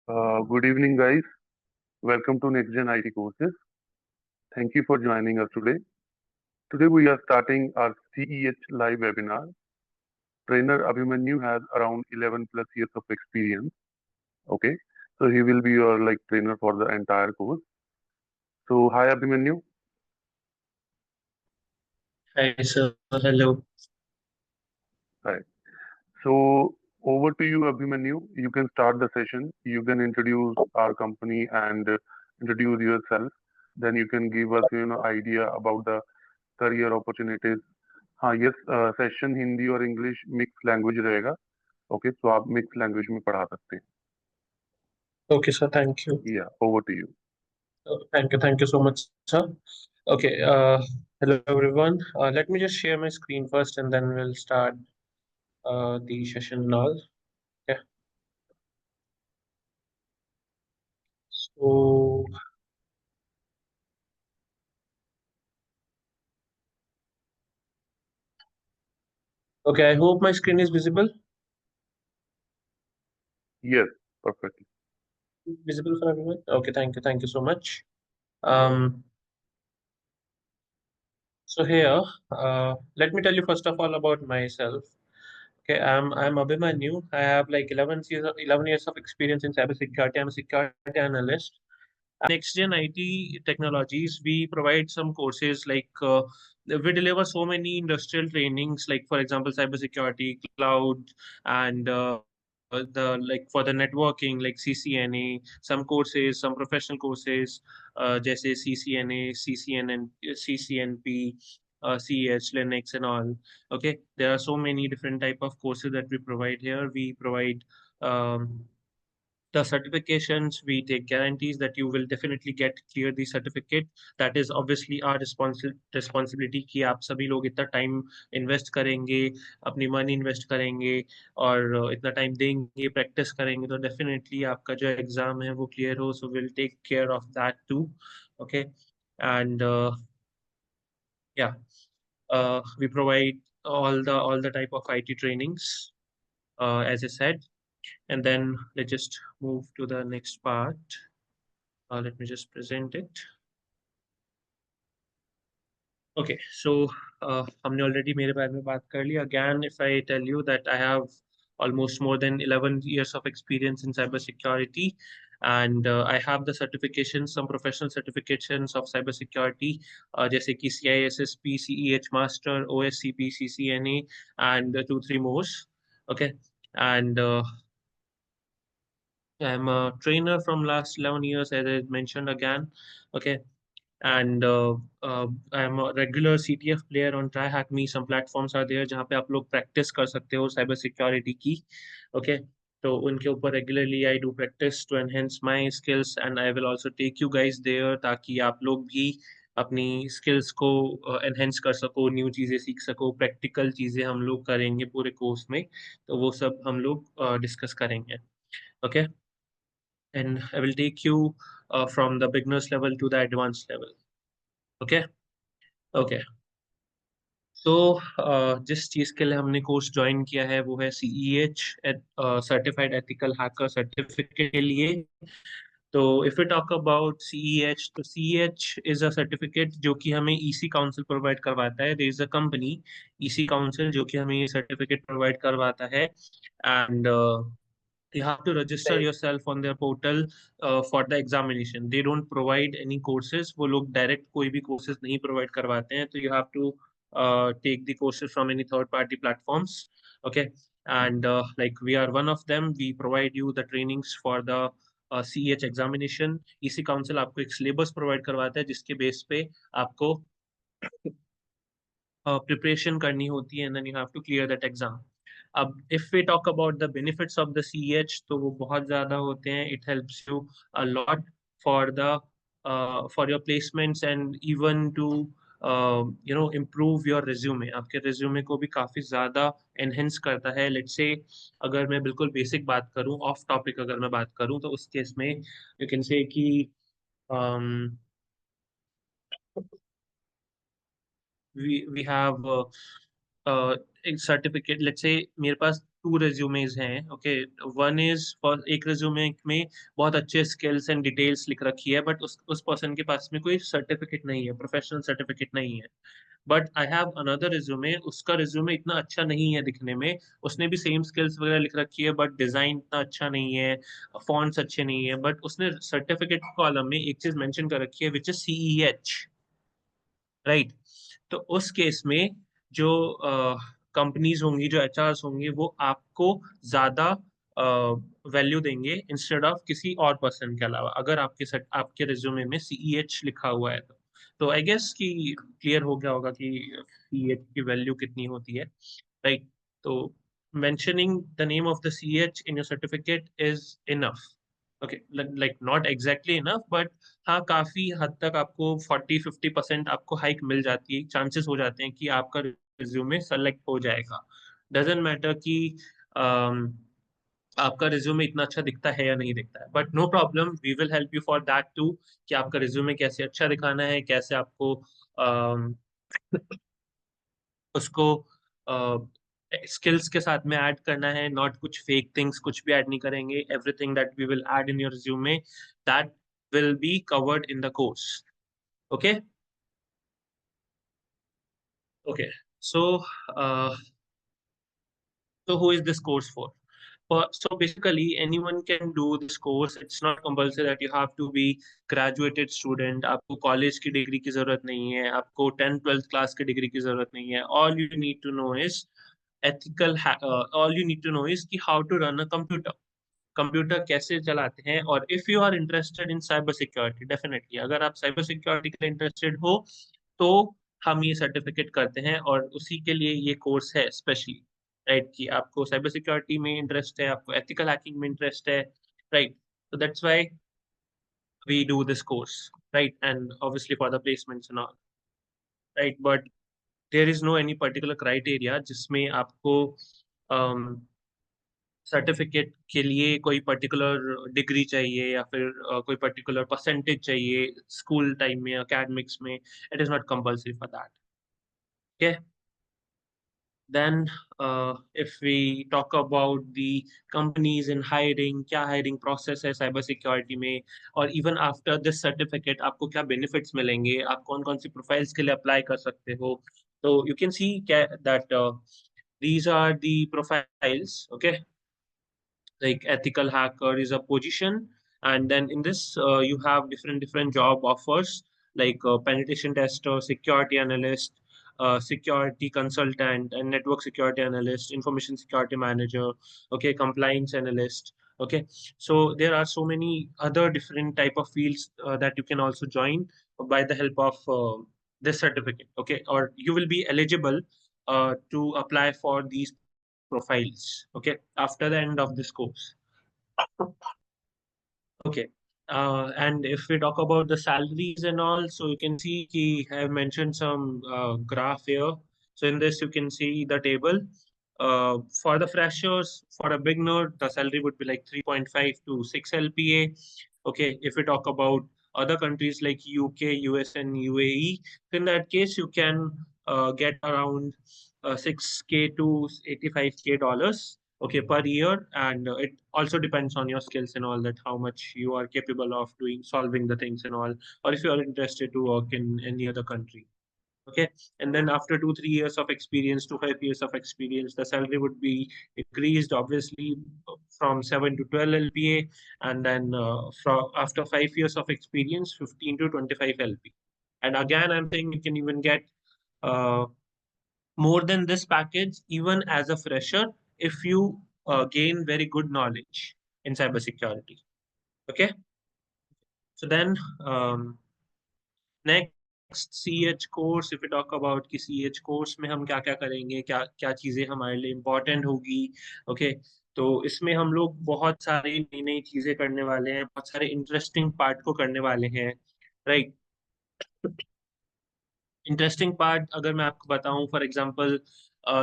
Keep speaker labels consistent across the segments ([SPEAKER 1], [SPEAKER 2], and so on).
[SPEAKER 1] Good evening, guys. Welcome to NextGen IT Courses. Thank you for joining us today. Today, we are starting our CEH live webinar. Trainer Abhimanyu has around 11 plus years of experience. Okay, so he will be your trainer for the entire course. So, hi Abhimanyu.
[SPEAKER 2] Hi, sir. Hello.
[SPEAKER 1] Hi. So, over to you, Abhimanyu. You can start the session. You can introduce our company and introduce yourself. Then you can give us, idea about the career opportunities. हाँ yes session Hindi और English mix language रहेगा okay तो आप mix language में पढ़ा सकते
[SPEAKER 2] Okay, sir. Thank you.
[SPEAKER 1] हैं या over to you
[SPEAKER 2] Thank you so much, sir. Okay. Hello, everyone. Let me just share my screen first, and then we'll start the session now. Okay. So, okay. I hope my screen is visible.
[SPEAKER 1] Yes perfect
[SPEAKER 2] Visible for everyone. Okay. Thank you. Thank you so much. Um. So here, let me tell you first of all about myself. Okay, I'm Abhimanyu. I have like 11 years of experience in cybersecurity. I'm a security analyst. Next Gen IT Technologies, we provide some courses we deliver so many industrial trainings, like for example, cybersecurity, cloud, and the like for the networking, like CCNA, some courses, some professional courses, जैसे CCNA, CCNP, CH, Linux, and all. Okay, there are so many different type of courses that we provide here. We provide um, the certifications. We take guarantees that you will definitely get clear the certificate. That is obviously our responsibility कि आप सभी लोग इतना time invest करेंगे, अपनी money invest करेंगे और इतना टाइम देंगे, प्रैक्टिस करेंगे, तो डेफिनेटली आपका जो एग्जाम है वो क्लियर हो. So will take care of that too. Okay. And yeah, we provide all the type of IT trainings, as I said. And then let's just move to the next part. Let me just present it. Okay, so हमने already मेरे बारे में बात कर ली. Again, if I tell you that I have almost more than 11 years of experience in cybersecurity, and I have the certifications, some professional certifications of cybersecurity, जैसे कि CISSP, CEH Master, OSCP, CCNA, and two, three more. Okay, and I'm a trainer from last 11 years, as I mentioned again. Okay, and I'm a regular CTF player on TryHackMe. Some platforms are there जहाँ पे आप लोग practice कर सकते हो cyber security की. Okay, तो उनके ऊपर regularly I do practice to enhance my skills, and I will also take you guys there ताकि आप लोग भी अपनी skills को enhance कर सको, new चीज़ें सीख सको, practical चीज़ें हम लोग करेंगे पूरे course में, तो वो सब हम लोग discuss करेंगे. Okay, and I will take you from the beginners level to the advanced level. Okay. Okay. तो जिस चीज़ के लिए हमने कोर्स ज्वाइन किया है वो है CEH, certified ethical hacker certificate के लिए. तो if you talk about CEH, तो CEH इज अ सर्टिफिकेट जो कि हमें EC काउंसिल प्रोवाइड करवाता है. There is a company EC council जो कि हमें ये सर्टिफिकेट प्रोवाइड करवाता है. And you have to register yourself on their portal for the examination. They don't provide any courses. वो लोग direct कोई भी courses नहीं provide करवाते हैं. तो you have to take the courses from any third party platforms. Okay, and like we are one of them. We provide you the trainings for the CEH examination. EC Council आपको एक syllabus provide करवाता है जिसके base पे आपको preparation करनी होती है, and then you have to clear that exam. अब if we talk about the benefits of the CEH, तो वो बहुत ज़्यादा होते हैं. It helps you a lot for the for your placements and even to improve your resume. आपके resume को भी काफ़ी ज़्यादा enhance करता है. Let's say अगर मैं बिल्कुल basic बात करूँ, off topic अगर मैं बात करूँ, तो उस केस में you can say कि um, we have एक सर्टिफिकेट. लेट्स से मेरे पास टू रेज्यूमेज हैं, ओके। वन इज फॉर, एक रेज्यूमे में बहुत अच्छे स्किल्स एंड डिटेल्स लिख रखी है, बट उस पर्सन के पास में कोई सर्टिफिकेट नहीं है, प्रोफेशनल सर्टिफिकेट नहीं है। But I have another resume, उसका रिज्यूमे इतना अच्छा नहीं है दिखने में, उसने भी सेम स्किल्स वगैरह लिख रखी है, बट डिजाइन इतना अच्छा नहीं है, फॉन्ट्स अच्छे नहीं है, बट उसने सर्टिफिकेट कॉलम में एक चीज मेंशन कर रखी है विच इज CEH, राइट। तो उस केस में जो कंपनीज होंगी, जो HRs होंगी, वो आपको ज्यादा वैल्यू देंगे इंस्टेड ऑफ किसी और पर्सन के अलावा, अगर आपके रिज्यूमे में CEH लिखा हुआ है तो आई गेस कि क्लियर हो गया होगा कि CEH की वैल्यू कितनी होती है, राइट। तो mentioning the name of the CEH in your certificate is enough, okay, like not exactly enough, but हाँ, काफी हद तक आपको 40-50% आपको हाइक मिल जाती है, चांसेस हो जाते हैं कि आपका रिज्यूमे सेलेक्ट हो जाएगा। डजेंट मैटर कि आपका रिज्यूमे इतना अच्छा दिखता है या नहीं दिखता है, but no problem, we will help you for that too, कि आपका रिज्यूमे कैसे अच्छा दिखाना है, कैसे आपको um, उसको स्किल्स के साथ में ऐड करना है, नॉट कुछ फेक थिंग्स, कुछ भी ऐड नहीं करेंगे। Everything that we will add in your resume, that will be covered in the course. Okay. Okay. So, uh, so who is this course for? So basically, anyone can do this course. It's not compulsory that you have to be graduated student. आपको college की degree की जरूरत नहीं है, आपको 10th-12th class की degree की जरूरत नहीं है. All you need to know is all you need to know is कि how to run a computer. Computer कैसे चलाते हैं, और if you are interested in cyber security, definitely अगर आप साइबर सिक्योरिटी के लिए इंटरेस्टेड हो तो हम ये सर्टिफिकेट करते हैं, और उसी के लिए ये कोर्स है स्पेशली, राइट। कि आपको साइबर सिक्योरिटी में इंटरेस्ट है, आपको एथिकल हैकिंग में इंटरेस्ट है, right. So that's why we do this course, right? And obviously for the placements and all, right? But there is no any particular criteria जिसमें आपको certificate के लिए कोई पर्टिकुलर डिग्री चाहिए, या फिर कोई पर्टिकुलर परसेंटेज चाहिए स्कूल टाइम में, एकेडमिक्स में। It is not compulsory for that, okay. Then, if we talk about the companies in hiring, क्या hiring process है cyber security में, और even after this certificate आपको क्या benefits मिलेंगे, आप कौन कौन सी profiles के लिए apply कर सकते हो, तो you can see that these are the profiles, okay। Like ethical hacker is a position, and then in this you have different job offers, like penetration tester, security analyst, security consultant, and network security analyst, information security manager, okay, compliance analyst, okay. So there are so many other different type of fields that you can also join by the help of this certificate, okay, or you will be eligible to apply for these profiles, okay, after the end of this course. Okay. And if we talk about the salaries and all, so you can see I have mentioned some graph here. So in this, you can see the table. For the freshers, for a beginner, the salary would be like 3.5 to 6 LPA. Okay. If we talk about other countries like UK, US, and UAE, in that case, you can get around 6K to 85K dollars, okay, per year. And it also depends on your skills and all that, how much you are capable of doing, solving the things and all, or if you are interested to work in any other country, okay. And then after 2-3 years of experience, to 5 years of experience, the salary would be increased, obviously, from 7 to 12 LPA. And then from after 5 years of experience, 15 to 25 LP. And again, I'm saying you can even get uh, more than this package even as a fresher, if you gain very good knowledge in cybersecurity, okay. So then, next CH course, if we talk about कि CH course में हम क्या क्या करेंगे, क्या क्या चीजें हमारे लिए important होगी, okay। तो इसमें हम लोग बहुत सारी नई नई चीजें करने वाले हैं, बहुत सारे इंटरेस्टिंग पार्ट को करने वाले हैं, राइट। इंटरेस्टिंग पार्ट अगर मैं आपको बताऊं, for example,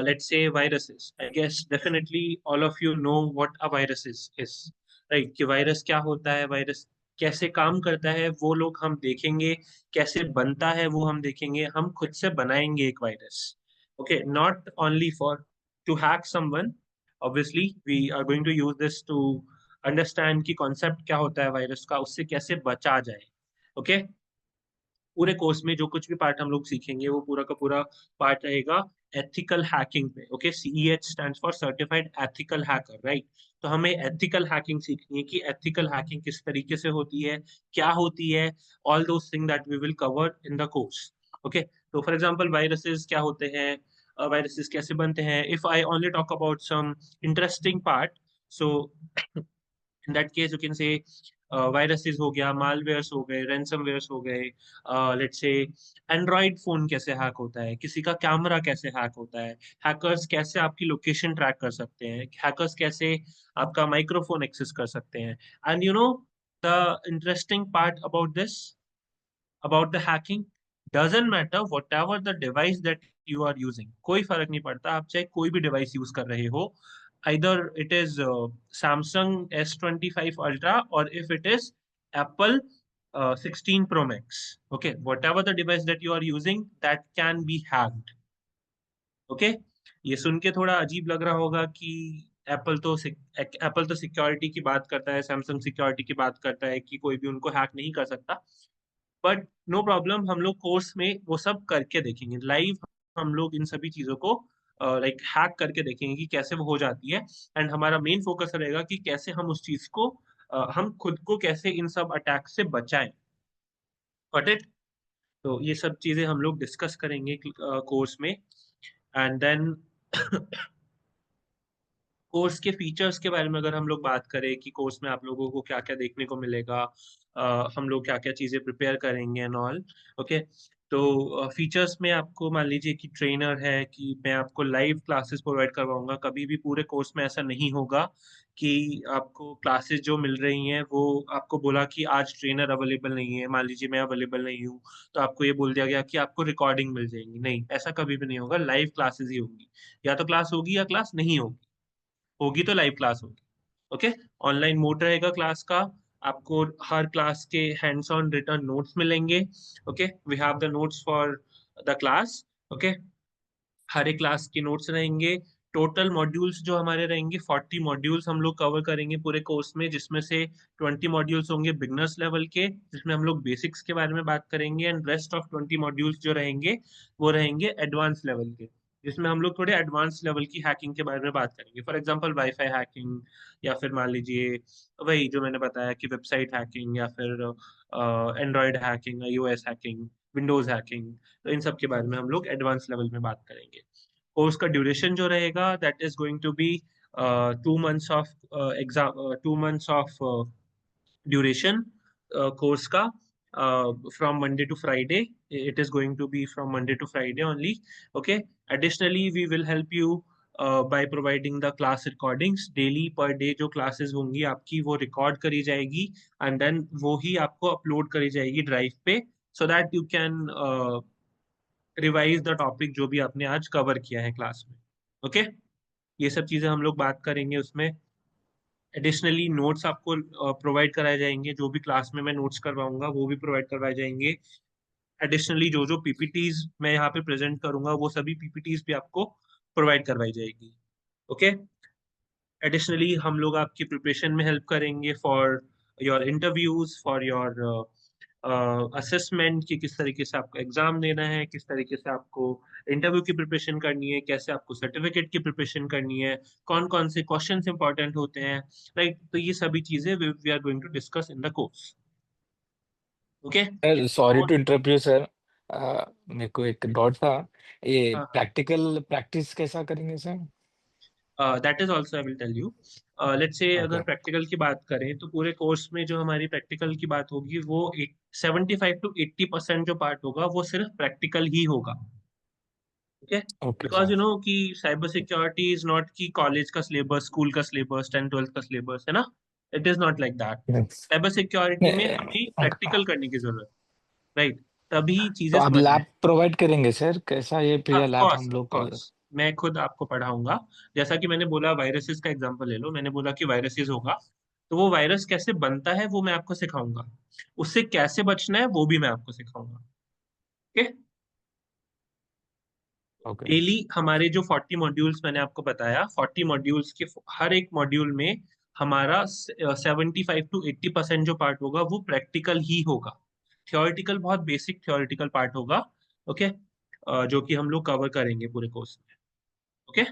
[SPEAKER 2] let's say viruses, I guess definitely all of you know what a virus is, right. कि वायरस क्या होता है, वायरस कैसे काम करता है, वो लोग हम देखेंगे, कैसे बनता है वो हम देखेंगे, हम खुद से बनाएंगे एक virus, okay, not only for to hack someone, obviously we are going to use this to understand कि कॉन्सेप्ट क्या होता है वायरस का, उससे कैसे बचा जाए। ओके, पूरे कोर्स में जो कुछ भी पार्ट हम लोग सीखेंगे वो पूरा का पूरा पार्ट रहेगा एथिकल हैकिंग पे। Okay, CEH stands for certified ethical hacker, right. तो हमें एथिकल हैकिंग सीखनी है कि एथिकल हैकिंग किस तरीके से होती है, क्या होती है, all those thing that we will cover in the course. Okay, तो फॉर एग्जांपल वायरसेस क्या होते हैं, वायरसेस कैसे बनते हैं। If I only talk about some interesting part, so in that case you can say viruses हो गया, malwares हो गए, रैंसमवेयर्स हो गए, लेट्स से एंड्रॉइड फोन कैसे हैक होता है, किसी का कैमरा कैसे हैक होता है, हैकर्स कैसे आपकी लोकेशन ट्रैक कर सकते हैं, हैकर्स कैसे आपका माइक्रोफोन एक्सेस कर सकते हैं। And you know the interesting part about this, about the hacking, doesn't matter whatever the device that you are using, कोई फर्क नहीं पड़ता आप चाहे कोई भी डिवाइस यूज कर रहे हो, either it is Samsung S25 Ultra or if it is Apple 16 Pro Max, okay, whatever the device that you are using that can be hacked। Okay, ये सुन के थोड़ा अजीब लग रहा होगा कि एप्पल तो सिक्योरिटी की बात करता है, सैमसंग सिक्योरिटी की बात करता है कि कोई भी उनको हैक नहीं कर सकता। बट नो प्रॉब्लम, हम लोग कोर्स में वो सब करके देखेंगे लाइव। हम लोग इन सभी चीजों को लाइक हैक करके देखेंगे कि कैसे वो हो जाती है। एंड हमारा मेन फोकस रहेगा कि कैसे हम उस चीज को हम खुद को कैसे इन सब अटैक से बचाएं। Got it. तो ये सब चीजें हम लोग डिस्कस करेंगे कोर्स में। एंड देन कोर्स के फीचर्स के बारे में अगर हम लोग बात करें कि कोर्स में आप लोगों को क्या क्या देखने को मिलेगा, हम लोग क्या क्या चीजें प्रिपेयर करेंगे एंड ऑल। ओके, तो फीचर्स में आपको मान लीजिए कि ट्रेनर है, कि मैं आपको लाइव क्लासेस प्रोवाइड करवाऊंगा। कभी भी पूरे कोर्स में ऐसा नहीं होगा कि आपको क्लासेस जो मिल रही हैं वो आपको बोला कि आज ट्रेनर अवेलेबल नहीं है, मान लीजिए मैं अवेलेबल नहीं हूँ, तो आपको ये बोल दिया गया कि आपको रिकॉर्डिंग मिल जाएगी। नहीं, ऐसा कभी भी नहीं होगा, लाइव क्लासेस ही होगी। या तो क्लास होगी या क्लास नहीं होगी, होगी तो लाइव क्लास होगी। ओके, ऑनलाइन मोड रहेगा क्लास का। आपको हर क्लास के हैंड्स ऑन रिटर्न नोट्स मिलेंगे। Okay, we have the notes for the class. Okay, हर एक क्लास के नोट्स रहेंगे। टोटल मॉड्यूल्स जो हमारे रहेंगे 40 मॉड्यूल्स हम लोग कवर करेंगे पूरे कोर्स में, जिसमें से 20 मॉड्यूल्स होंगे बिगनर्स लेवल के, जिसमें हम लोग बेसिक्स के बारे में बात करेंगे। एंड रेस्ट ऑफ 20 मॉड्यूल्स जो रहेंगे वो रहेंगे एडवांस लेवल के, जिसमें हम लोग थोड़े एडवांस लेवल की हैकिंग के बारे में बात करेंगे। फॉर एग्जांपल वाईफाई हैकिंग, या फिर मान लीजिए वही जो मैंने बताया कि वेबसाइट हैकिंग, या फिर Android hacking, iOS hacking, Windows hacking. तो इन सब के बारे में हम लोग एडवांस लेवल में बात करेंगे। कोर्स का ड्यूरेशन जो रहेगा that is going to be 2 months of exam, 2 months of duration course का, from Monday to Friday. It is going to be from Monday to Friday only. Okay, additionally we will help you by providing the class recordings. Daily per day जो classes होंगी आपकी वो record करी जाएगी, and then वो ही आपको upload करी जाएगी ड्राइव पे, so that you can revise the topic जो भी आपने आज कवर किया है क्लास में। ओके, ये सब चीजें हम लोग बात करेंगे उसमें। एडिशनली नोट्स आपको प्रोवाइड कराए जाएंगे, जो भी क्लास में मैं नोट्स करवाऊंगा वो भी प्रोवाइड करवाए जाएंगे। एडिशनली जो जो पीपीटीज मैं यहाँ पे प्रेजेंट करूंगा वो सभी पीपीटीज भी आपको प्रोवाइड करवाई जाएगी। ओके, एडिशनली हम लोग आपकी प्रिपरेशन में हेल्प करेंगे for your interviews, for your assessment, कि किस तरीके से आपको एग्जाम देना है, किस तरीके से आपको इंटरव्यू की प्रिपरेशन करनी है, कैसे आपको सर्टिफिकेट की प्रिपरेशन करनी है, कौन कौन से क्वेश्चंस इंपॉर्टेंट होते हैं, राइट। तो ये सभी चीजें we are going to discuss in the course. Okay,
[SPEAKER 3] sir sorry to interrupt you sir, मेरे को एक डाउट था, ये प्रैक्टिकल प्रैक्टिस कैसा करेंगे sir?
[SPEAKER 2] That is also I will tell you. Let's say
[SPEAKER 3] okay.
[SPEAKER 2] अगर प्रैक्टिकल की बात करें तो पूरे कोर्स में जो हमारी प्रैक्टिकल की बात होगी वो 75 to 80% जो पार्ट होगा वो सिर्फ प्रैक्टिकल ही होगा। Okay,
[SPEAKER 3] okay
[SPEAKER 2] because
[SPEAKER 3] sir.
[SPEAKER 2] You know कि साइबर सिक्योरिटी इज नॉट कि कॉलेज का सिलेबस, स्कूल का सिलेबस, 10th 12th का सिलेबस है ना। It is not like that.
[SPEAKER 3] Yes.
[SPEAKER 2] Cyber security में हमें
[SPEAKER 3] ओके।
[SPEAKER 2] प्रैक्टिकल करने की जरूरत, राइट, तभी
[SPEAKER 3] तो
[SPEAKER 2] चीजें
[SPEAKER 3] आप
[SPEAKER 2] समझ में।
[SPEAKER 3] लैब प्रोवाइड करेंगे सर, कैसा ये फिर लैब
[SPEAKER 2] ऑफ
[SPEAKER 3] हम लोग को?
[SPEAKER 2] कोर्स मैं खुद आपको पढ़ाऊंगा। जैसा कि मैंने बोला वायरसेस का एग्जांपल ले लो, मैंने बोला कि वायरसेस होगा, तो वो वायरस कैसे बनता है वो मैं आपको सिखाऊंगा, उससे कैसे बचना है वो भी मैं आपको सिखाऊंगा। ओके,
[SPEAKER 3] ओके
[SPEAKER 2] डेली हमारे जो 40 मॉड्यूल्स मैंने आपको बताया, 40 मॉड्यूल्स के हर एक मॉड्यूल में हमारा 75 to 80% जो पार्ट होगा वो प्रैक्टिकल ही होगा। थियोरिटिकल बहुत बेसिक थियोरिटिकल पार्ट होगा, ओके, जो कि हम लोग कवर करेंगे पूरे कोर्स में। ओके,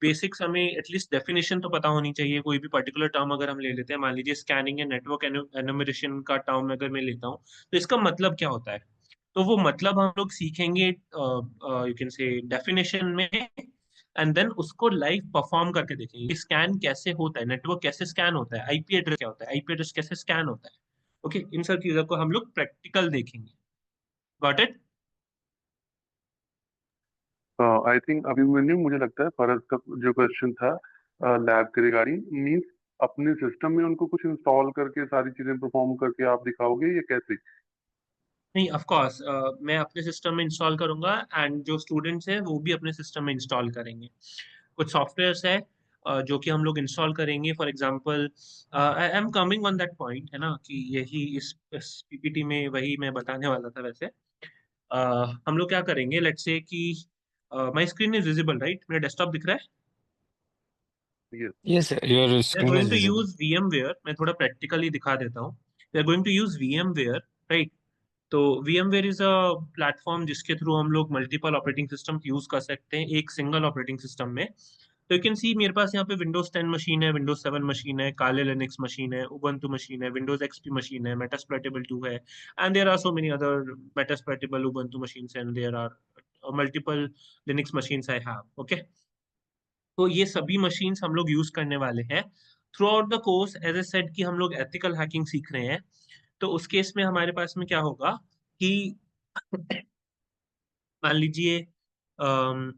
[SPEAKER 2] बेसिक्स हमें एटलीस्ट डेफिनेशन तो पता होनी चाहिए। कोई भी पर्टिकुलर टर्म अगर हम ले लेते हैं, मान लीजिए स्कैनिंग एंड नेटवर्क एनुमरेशन का टर्म अगर मैं लेता हूँ, तो इसका मतलब क्या होता है, तो वो मतलब हम लोग सीखेंगे यू कैन से डेफिनेशन में, एंड देन उसको लाइव परफॉर्म करके देखेंगे। स्कैन कैसे होता है, नेटवर्क कैसे स्कैन होता है, आईपी एड्रेस क्या होता है, आईपी एड्रेस कैसे स्कैन होता है। ओके, इन सब चीजों को हम लोग प्रैक्टिकल देखेंगे। Got it?
[SPEAKER 1] I think Abhimanyu, मुझे लगता है फरज का जो क्वेश्चन था लैब के रिगार्डिंग, मीन्स अपने सिस्टम में उनको कुछ इंस्टॉल करके सारी चीजें परफॉर्म करके आप दिखाओगे या कैसे?
[SPEAKER 2] नहीं, ऑफ कोर्स मैं अपने सिस्टम में इंस्टॉल करूंगा, एंड जो स्टूडेंट्स हैं वो भी अपने सिस्टम में इंस्टॉल करेंगे। कुछ सॉफ्टवेयर्स है जो कि हम लोग इंस्टॉल करेंगे। For example, I am coming on that point, है ना, कि यही इस पीपीटी में वही मैं बताने वाला था वैसे। हम लोग क्या करेंगे, लेट्स से कि my screen is visible, right? मेरा डेस्कटॉप दिख रहा है।
[SPEAKER 1] Yes.
[SPEAKER 3] Yes sir, your
[SPEAKER 2] we are
[SPEAKER 3] screen
[SPEAKER 2] going
[SPEAKER 3] is
[SPEAKER 2] to
[SPEAKER 3] visible.
[SPEAKER 2] Use VMware। मैं थोड़ा प्रैक्टिकली दिखा देता हूँ। We are going to use VMware, right? तो VMware इज अ प्लेटफॉर्म जिसके थ्रू हम लोग मल्टीपल ऑपरेटिंग सिस्टम यूज कर सकते हैं एक सिंगल ऑपरेटिंग सिस्टम में। तो यू कैन सी मेरे पास यहाँ पे विंडोज 10 मशीन है, विंडोज 7 मशीन है, काले लिनक्स मशीन है, उबंटू मशीन है, विंडोज XP मशीन है, मेटास्प्लोइटेबल 2 है, and there are so many other Metasploitable Ubuntu machines, and there are multiple Linux machines I have. Okay, तो ये सभी machines हम लोग यूज करने वाले हैं throughout the course. As I said कि हम लोग एथिकल हैकिंग सीख रहे हैं, तो उस केस में हमारे पास में क्या होगा कि मान लीजिए अम,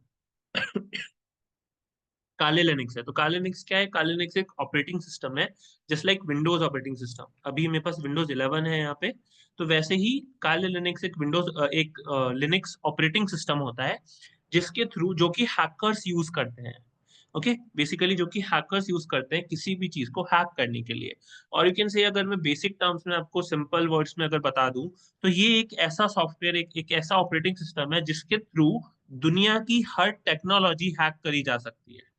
[SPEAKER 2] काले लिनक्स है। तो काले लिनक्स क्या है? काले लिनक्स एक ऑपरेटिंग सिस्टम है, just like Windows operating system. अभी मेरे पास विंडोज 11 है यहाँ पे, तो वैसे ही काले लिनक्स एक एक लिनक्स ऑपरेटिंग सिस्टम होता है, जिसके थ्रू जो कि हैकर्स यूज करते हैं। ओके, बेसिकली जो कि हैकर्स यूज करते हैं किसी भी चीज को हैक करने के लिए। और यू कैन से, अगर मैं बेसिक टर्म्स में आपको सिंपल वर्ड्स में अगर बता दूं, तो ये एक ऐसा सॉफ्टवेयर, एक ऐसा ऑपरेटिंग सिस्टम है जिसके थ्रू दुनिया की हर टेक्नोलॉजी हैक करी जा सकती है।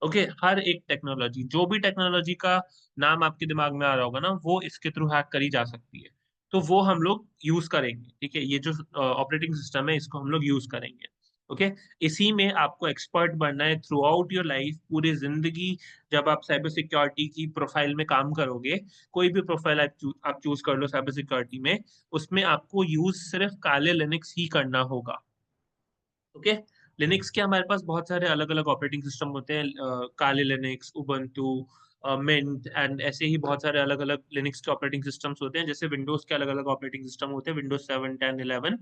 [SPEAKER 2] ओके, हर एक टेक्नोलॉजी, जो भी टेक्नोलॉजी का नाम आपके दिमाग में आ रहा होगा ना, वो इसके थ्रू हैक करी जा सकती है। तो वो हम लोग यूज करेंगे, ठीक है? ये जो ऑपरेटिंग सिस्टम है इसको हम लोग यूज करेंगे। ओके, इसी में आपको एक्सपर्ट बनना है थ्रू आउट योर लाइफ, पूरी जिंदगी। जब आप साइबर सिक्योरिटी की प्रोफाइल में काम करोगे, कोई भी प्रोफाइल आप चूज कर लो साइबर सिक्योरिटी में, उसमें आपको यूज सिर्फ काले लिनक्स ही करना होगा। ओके, लिनक्स के हमारे पास बहुत सारे अलग अलग ऑपरेटिंग सिस्टम होते हैं, काले लिनक्स, उबंटू, मिंट, एंड ऐसे ही बहुत सारे अलग अलग लिनक्स के ऑपरेटिंग सिस्टम्स होते हैं। जैसे विंडोज के अलग अलग ऑपरेटिंग सिस्टम होते हैं, विंडोज 7, 10, 11,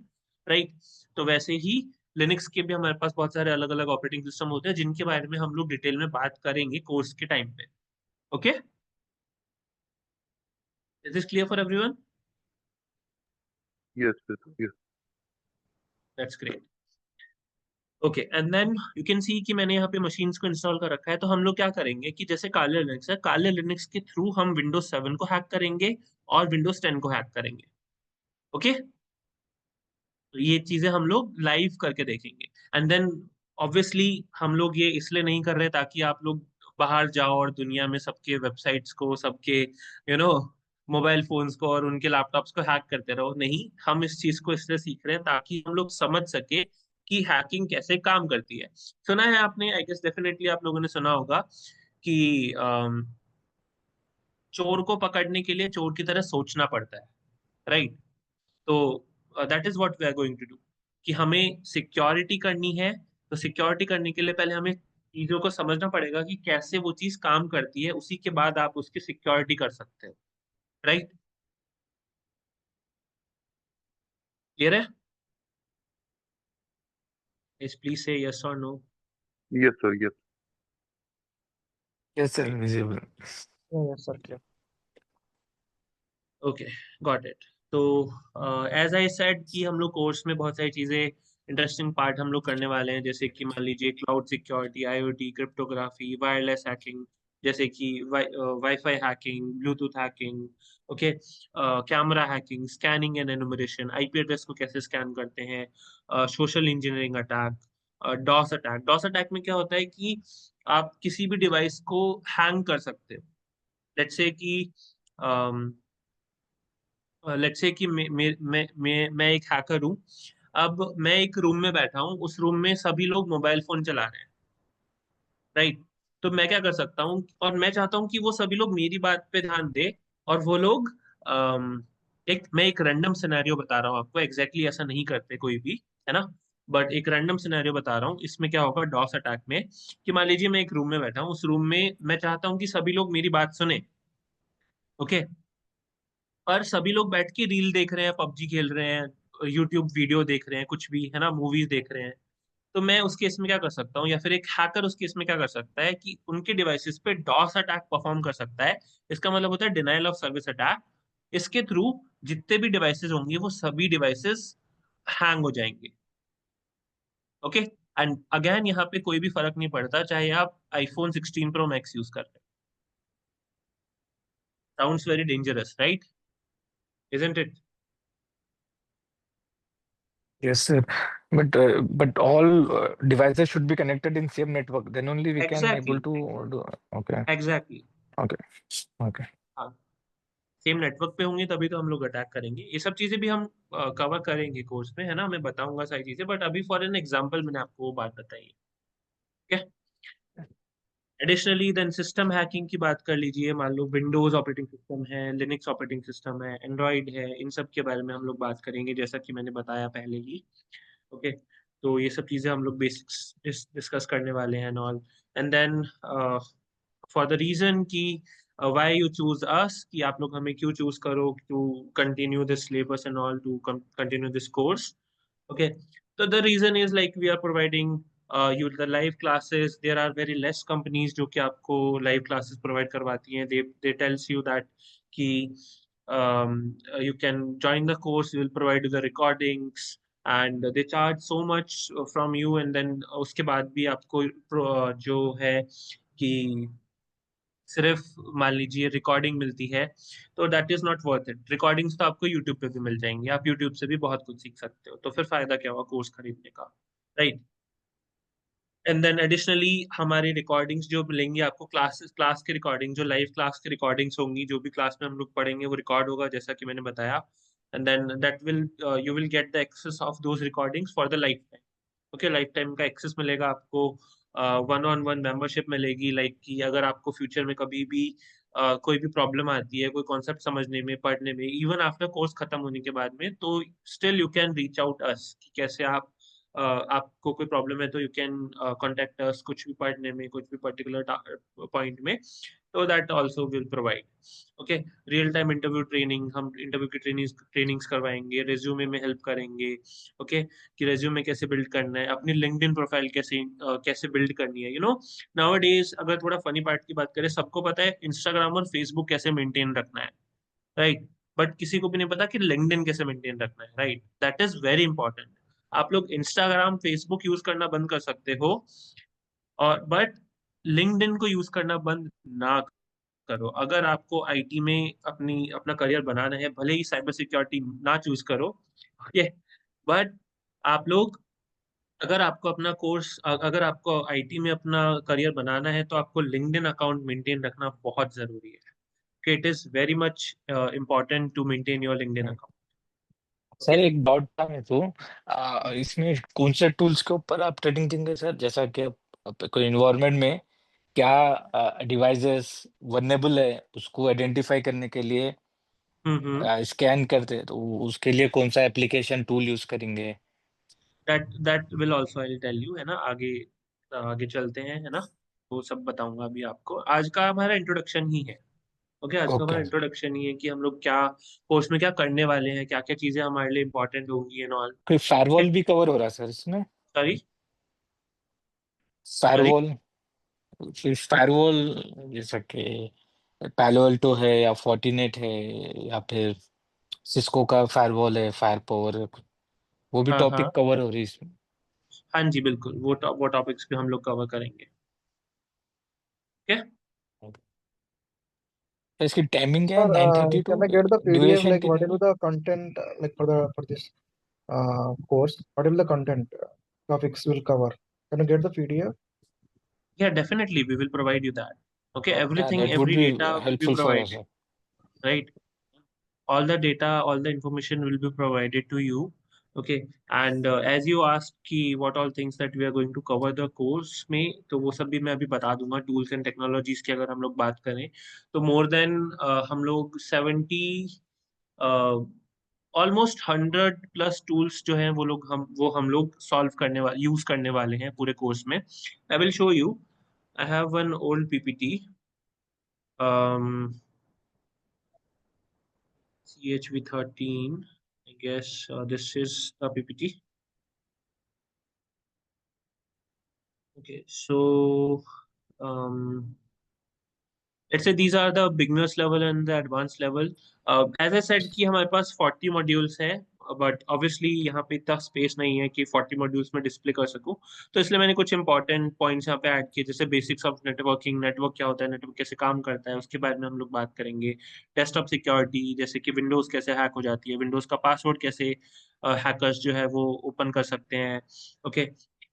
[SPEAKER 2] राइट? तो वैसे ही लिनक्स के भी हमारे पास बहुत सारे अलग अलग ऑपरेटिंग सिस्टम होते हैं, जिनके बारे में हम लोग डिटेल में बात करेंगे कोर्स के टाइम पे। Okay, is this clear for everyone?
[SPEAKER 1] Yes yes.
[SPEAKER 2] That's great. Okay, and then you can see कि मैंने यहाँ पे मशीन्स को इंस्टॉल कर रखा है। तो हम लोग क्या करेंगे कि जैसे काले लिनक्स है, काले लिनक्स के थ्रू हम विंडोज 7 को हैक करेंगे और विंडोज 10 को हैक करेंगे। ओके, तो ये चीजें हम लोग लाइव करके देखेंगे। एंड देन ऑब्वियसली हम लोग ये इसलिए नहीं कर रहे ताकि आप लोग बाहर जाओ और दुनिया में सबके वेबसाइट्स को, सबके मोबाइल फोन्स को और उनके लैपटॉप्स को हैक करते रहो। नहीं, हम इस चीज को इसलिए सीख रहे हैं ताकि हम लोग समझ सके कि हैकिंग कैसे काम करती है। सुना है आपने, आई गेस डेफिनेटली आप लोगों ने सुना होगा कि चोर को पकड़ने के लिए चोर की तरह सोचना पड़ता है, राइट? तो that is what we are going to do, कि हमें सिक्योरिटी करनी है। तो सिक्योरिटी करने के लिए पहले हमें चीजों को समझना पड़ेगा कि कैसे वो चीज काम करती है, उसी के बाद आप उसकी सिक्योरिटी कर सकते हो, राइट? क्लियर है? यस, प्लीज से यस और no.
[SPEAKER 1] Yes sir yes.
[SPEAKER 3] Yes sir, visible.
[SPEAKER 2] Yes sir. Okay, got it. तो एज आई सेड कि हम लोग कोर्स में बहुत सारी चीजें, इंटरेस्टिंग पार्ट हम लोग करने वाले हैं, जैसे कि मान लीजिए cloud security, IoT, cryptography, wireless hacking, जैसे कि wifi hacking, Bluetooth hacking, okay, camera hacking, scanning and enumeration, IP address को कैसे स्कैन करते हैं, social engineering attack, DoS attack. DoS attack में क्या होता है कि आप किसी भी डिवाइस को हैंग कर सकते हो। लेट्स से कि लेट्स से कि मैं एक हैकर हूँ। अब मैं एक रूम में बैठा हूँ, उस रूम में सभी लोग मोबाइल फोन चला रहे हैं, राइट? तो मैं क्या कर सकता हूँ, और मैं चाहता हूँ कि वो सभी लोग मेरी बात पे ध्यान दे, और वो लोग मैं एक रैंडम सिनेरियो बता रहा हूँ आपको, एग्जैक्टली ऐसा नहीं करते कोई भी, है ना? बट एक रैंडम सिनेरियो बता रहा हूँ। इसमें क्या होगा डॉस अटैक में, कि मान लीजिए मैं एक रूम में बैठा हूँ, उस रूम में मैं चाहता हूँ कि सभी लोग मेरी बात सुने, ओके? पर सभी लोग बैठ के रील देख रहे हैं, पबजी खेल रहे हैं, यूट्यूब वीडियो देख रहे हैं, कुछ भी, है ना, मूवीज देख रहे हैं। तो मैं उस केस में क्या कर सकता हूँ, या फिर एक हैकर उस केस में क्या कर सकता है कि उनके डिवाइसेस पे डॉस अटैक परफॉर्म कर सकता है। इसका मतलब होता है डिनायल ऑफ सर्विस अटैक। इसके थ्रू जितने भी डिवाइसेस होंगे वो सभी डिवाइसेस हैंग हो जाएंगे, ओके? एंड अगेन यहाँ पे कोई भी फर्क नहीं पड़ता चाहे आप आईफोन 16 प्रो मैक्स यूज कर रहे हैं। Sounds very dangerous, right? Isn't it?
[SPEAKER 3] Yes, sir. But all devices should be connected in same network. Then only we can able
[SPEAKER 2] exactly,
[SPEAKER 3] to do. Okay.
[SPEAKER 2] Exactly.
[SPEAKER 3] Okay. Okay.
[SPEAKER 2] हाँ, same network पे होंगे तभी तो हम लोग attack करेंगे। ये सब चीजें भी हम कवर करेंगे कोर्स में, है ना? मैं बताऊंगा सारी चीजें, बट अभी फॉर एन एग्जांपल मैंने आपको वो बात बताई है, ठीक है? एडिशनली देन सिस्टम हैकिंग की बात कर लीजिए। मान लो विंडोज ऑपरेटिंग सिस्टम है, लिनक्स ऑपरेटिंग सिस्टम है, एंड्रॉइड है, इन सब के बारे में हम लोग बात करेंगे, जैसा कि मैंने बताया पहले ही, ओके? तो ये सब चीजें हम लोग बेसिक्स डिस्कस करने वाले हैं and all. And then for the reason कि वाई यू चूज अस, कि आप लोग हमें क्यों चूज करो to continue this syllabus and all, to continue this course, okay? So the reason is like we are providing you the live classes. There are very less companies जो कि आपको live classes provide करवाती हैं। They tells you that कि you can join the course, we will provide you the recordings, and they charge so much from you, and then उसके बाद भी आपको जो है कि सिर्फ मान लीजिए रिकॉर्डिंग मिलती है, तो that is not worth it. Recordings तो आपको यूट्यूब पे भी मिल जाएंगी, आप यूट्यूब से भी बहुत कुछ सीख सकते हो, तो फिर फायदा क्या हुआ कोर्स खरीदने का, राइट? एंड देन एडिशनली हमारी रिकॉर्डिंग्स जो मिलेंगी आपको, क्लास की रिकॉर्डिंग, जो लाइव क्लास की रिकॉर्डिंग्स होंगी, जो भी क्लास में हम लोग पढ़ेंगे वो रिकॉर्ड होगा, जैसा कि मैंने बताया। And then that will you will get the access of those recordings for the lifetime, okay? Lifetime का एक्सेस मिलेगा आपको। वन ऑन वन मेंबरशिप मिलेगी, लाइक कि अगर आपको फ्यूचर में कभी भी कोई भी प्रॉब्लम आती है, कोई कॉन्सेप्ट समझने में, पढ़ने में, इवन आफ्टर कोर्स खत्म होने के बाद में, तो still you can reach out us, कि कैसे आपको कोई प्रॉब्लम है तो यू कैन कॉन्टेक्ट अस, कुछ भी पढ़ने में, कुछ भी पर्टिकुलर पॉइंट में, तो that also will provide, okay? Real time interview training, हम इंटरव्यू की ट्रेनिंग्स करवाएंगे, रेज्यूमे में हेल्प करेंगे, ओके? कि रेज्यूमे कैसे बिल्ड करना है, अपनी लिंक्डइन प्रोफाइल कैसे बिल्ड करनी है, नाउ डेज। अगर थोड़ा फनी पार्ट की बात करें, सबको पता है इंस्टाग्राम और फेसबुक कैसे मेंटेन रखना है, राइट? बट किसी को भी नहीं पता कि लिंक्डइन कैसे मेंटेन रखना है, right? That is very important. आप लोग इंस्टाग्राम फेसबुक यूज करना बंद कर सकते हो, और बट लिंक्डइन को यूज करना बंद ना करो। अगर आपको आईटी में अपना करियर बनाना है, भले ही साइबर सिक्योरिटी ना चूज करो, ओके? बट आप लोग, अगर आपको आईटी में अपना करियर बनाना है, तो आपको लिंक्डइन अकाउंट मेंटेन रखना बहुत जरूरी है, कि it is very much important to maintain your LinkedIn account,
[SPEAKER 3] sir
[SPEAKER 2] okay?
[SPEAKER 3] एक डाउट था मेरे को, इसमें कौन से टूल्स के ऊपर आप ट्रेनिंग देंगे सर? जैसा कि कोई इन्वायरमेंट में क्या डिवाइसेस वल्नरेबल है उसको आइडेंटिफाई करने के लिए
[SPEAKER 2] हम्म।
[SPEAKER 3] स्कैन करते हैं, तो उसके लिए कौन सा एप्लीकेशन टूल यूज करेंगे?
[SPEAKER 2] That will also I tell you, है ना? आगे आगे चलते हैं, है ना? वो सब बताऊंगा अभी आपको। आज का हमारा इंट्रोडक्शन ही है, ओके? आज का हमारा
[SPEAKER 3] ओके।
[SPEAKER 2] इंट्रोडक्शन ही है कि हम लोग क्या कोर्स में क्या करने वाले हैं, क्या क्या चीजें हमारे लिए इंपॉर्टेंट होंगी एंड ऑल।
[SPEAKER 3] कोई फायरवॉल भी कवर हो रहा है सर इसमें?
[SPEAKER 2] Sorry, sorry.
[SPEAKER 3] फायरवॉल, फायरवॉल जैसा कि पैलो अल्टो है या फोर्टिनेट है या फिर सिस्को का फायरवॉल है, फायर पावर, वो भी
[SPEAKER 2] हाँ हाँ,
[SPEAKER 3] टॉपिक कवर हो रही है इसमें?
[SPEAKER 2] हाँ जी, बिल्कुल, वो टॉपिक्स भी हम लोग कवर करेंगे, ठीक है?
[SPEAKER 3] तो इसकी टाइमिंग क्या है?
[SPEAKER 4] Sir,
[SPEAKER 3] 9:30
[SPEAKER 4] can I
[SPEAKER 3] to
[SPEAKER 4] get the PDF?
[SPEAKER 3] Duration
[SPEAKER 4] Like, what
[SPEAKER 3] कितनी
[SPEAKER 4] will
[SPEAKER 3] है?
[SPEAKER 4] be the content like for this course? What will the content topics will cover? Can you get the PDF?
[SPEAKER 2] Yeah, definitely we will provide you that. Okay,
[SPEAKER 3] Yeah,
[SPEAKER 2] everything,
[SPEAKER 3] that would
[SPEAKER 2] every
[SPEAKER 3] be
[SPEAKER 2] data will be
[SPEAKER 3] helpful for us.
[SPEAKER 2] provided, right? All the data, all the information will be provided to you. Okay, and as you asked कि what all things that we are going to cover the course में, तो वो सब भी मैं अभी बता दूंगा. टूल्स एंड टेक्नोलॉजीज की अगर हम लोग बात करें तो मोर देन हम लोग 70 ऑलमोस्ट 100+ टूल्स जो हैं वो हम लोग सॉल्व करने वाले यूज करने वाले हैं पूरे कोर्स में. I will show you. I have one old PPT. CHV13, I guess this is the PPT. Okay, so let's say these are the beginners level and the advanced level. As I said कि हमारे पास 40 modules है, but obviously यहाँ पे इतना space नहीं है कि 40 modules में display कर सकूँ. तो इसलिए मैंने कुछ important points यहाँ पे ऐड किए, जैसे basics of networking, network क्या होता है, network कैसे काम करता है, उसके बारे में हम लोग बात करेंगे. Desktop security, जैसे कि Windows कैसे हैक हो जाती है, Windows का पासवर्ड कैसे hackers जो है वो ओपन कर सकते हैं. ओके,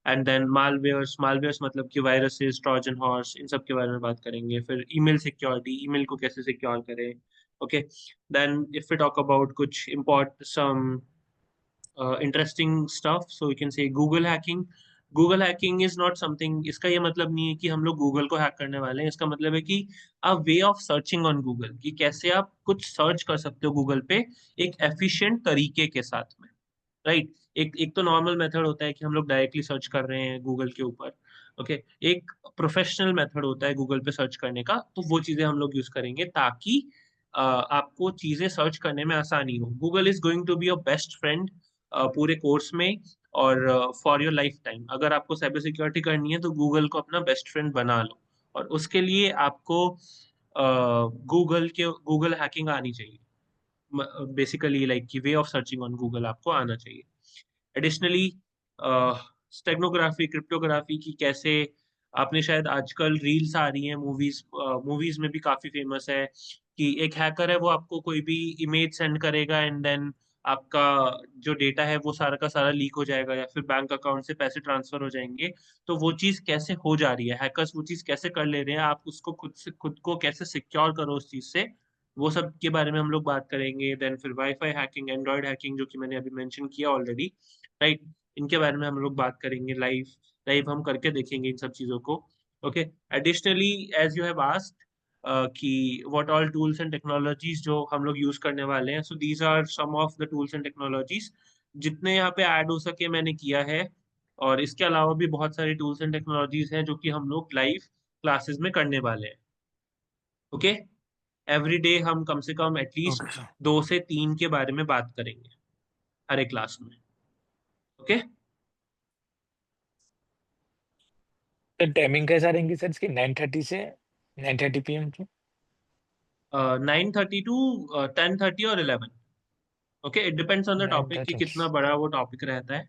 [SPEAKER 2] एंड देन मालवेयर्स मतलब कि वायरसेस, ट्रोजन हॉर्स, इन सब के बारे में बात करेंगे. फिर ईमेल सिक्योरिटी, ईमेल को कैसे सिक्योर करें. Okay, then if we talk about कुछ import some interesting stuff, so you can say Google hacking. Google hacking is not something, इसका ये मतलब नहीं है कि हम लोग गूगल को हैक करने वाले हैं. इसका मतलब है कि a way of searching on Google, कि कैसे आप कुछ सर्च कर सकते हो गूगल पे एक एफिशिएंट तरीके के साथ में, राइट. एक एक तो नॉर्मल मेथड होता है कि हम लोग डायरेक्टली सर्च कर रहे हैं गूगल के ऊपर. ओके, एक प्रोफेशनल मेथड होता है गूगल पे सर्च करने का, तो वो चीजें हम लोग यूज करेंगे ताकि आपको चीजें सर्च करने में आसानी हो. Google is going to be your best friend पूरे कोर्स में और फॉर योर लाइफ टाइम. अगर आपको साइबर सिक्योरिटी करनी है तो गूगल को अपना बेस्ट फ्रेंड बना लो, और उसके लिए आपको गूगल हैकिंग आनी चाहिए. बेसिकली लाइक की वे ऑफ सर्चिंग ऑन गूगल आपको आना चाहिए. एडिशनली स्टेग्नोग्राफी, क्रिप्टोग्राफी की कैसे, आपने शायद आजकल रील्स आ रही हैं मूवीज में भी काफी फेमस है कि एक हैकर है, वो आपको कोई भी इमेज सेंड करेगा एंड देन आपका जो डेटा है वो सारा का सारा लीक हो जाएगा या फिर बैंक अकाउंट से पैसे ट्रांसफर हो जाएंगे. तो वो चीज कैसे हो जा रही है, हैकर्स वो चीज कैसे कर ले रहे हैं, आप उसको खुद को कैसे सिक्योर करो उस चीज से, वो सब के बारे में हम लोग बात करेंगे. देन फिर वाईफाई हैकिंग, एंड्रॉयड हैकिंग जो कि मैंने अभी मेंशन किया ऑलरेडी, राइट. इनके बारे में हम लोग बात करेंगे लाइव लाइव हम करके देखेंगे इन सब चीजों को. Okay, additionally as you have asked कि what all tools and technologies जो हम लोग यूज करने वाले हैं, so these are some of the tools and technologies जितने यहाँ पे ऐड हो सके मैंने किया है. और इसके अलावा भी बहुत सारी टूल्स एंड टेक्नोलॉजीज हैं जो कि हम लोग लाइव क्लासेस में करने वाले हैं. ओके, एवरी डे हम कम से कम एटलीस्ट
[SPEAKER 3] ओके सर.
[SPEAKER 2] 2 से 3 के बारे में बात करेंगे हर एक क्लास में. ओके,
[SPEAKER 3] तो टाइमिंग कैसा रहेंगी सर इसकी? 9:30 से 9:30 PM की?
[SPEAKER 2] 9:30 टू 10:30 और 11. Okay, it depends on the topic कि
[SPEAKER 3] 9:30.
[SPEAKER 2] कितना बड़ा वो टॉपिक रहता है,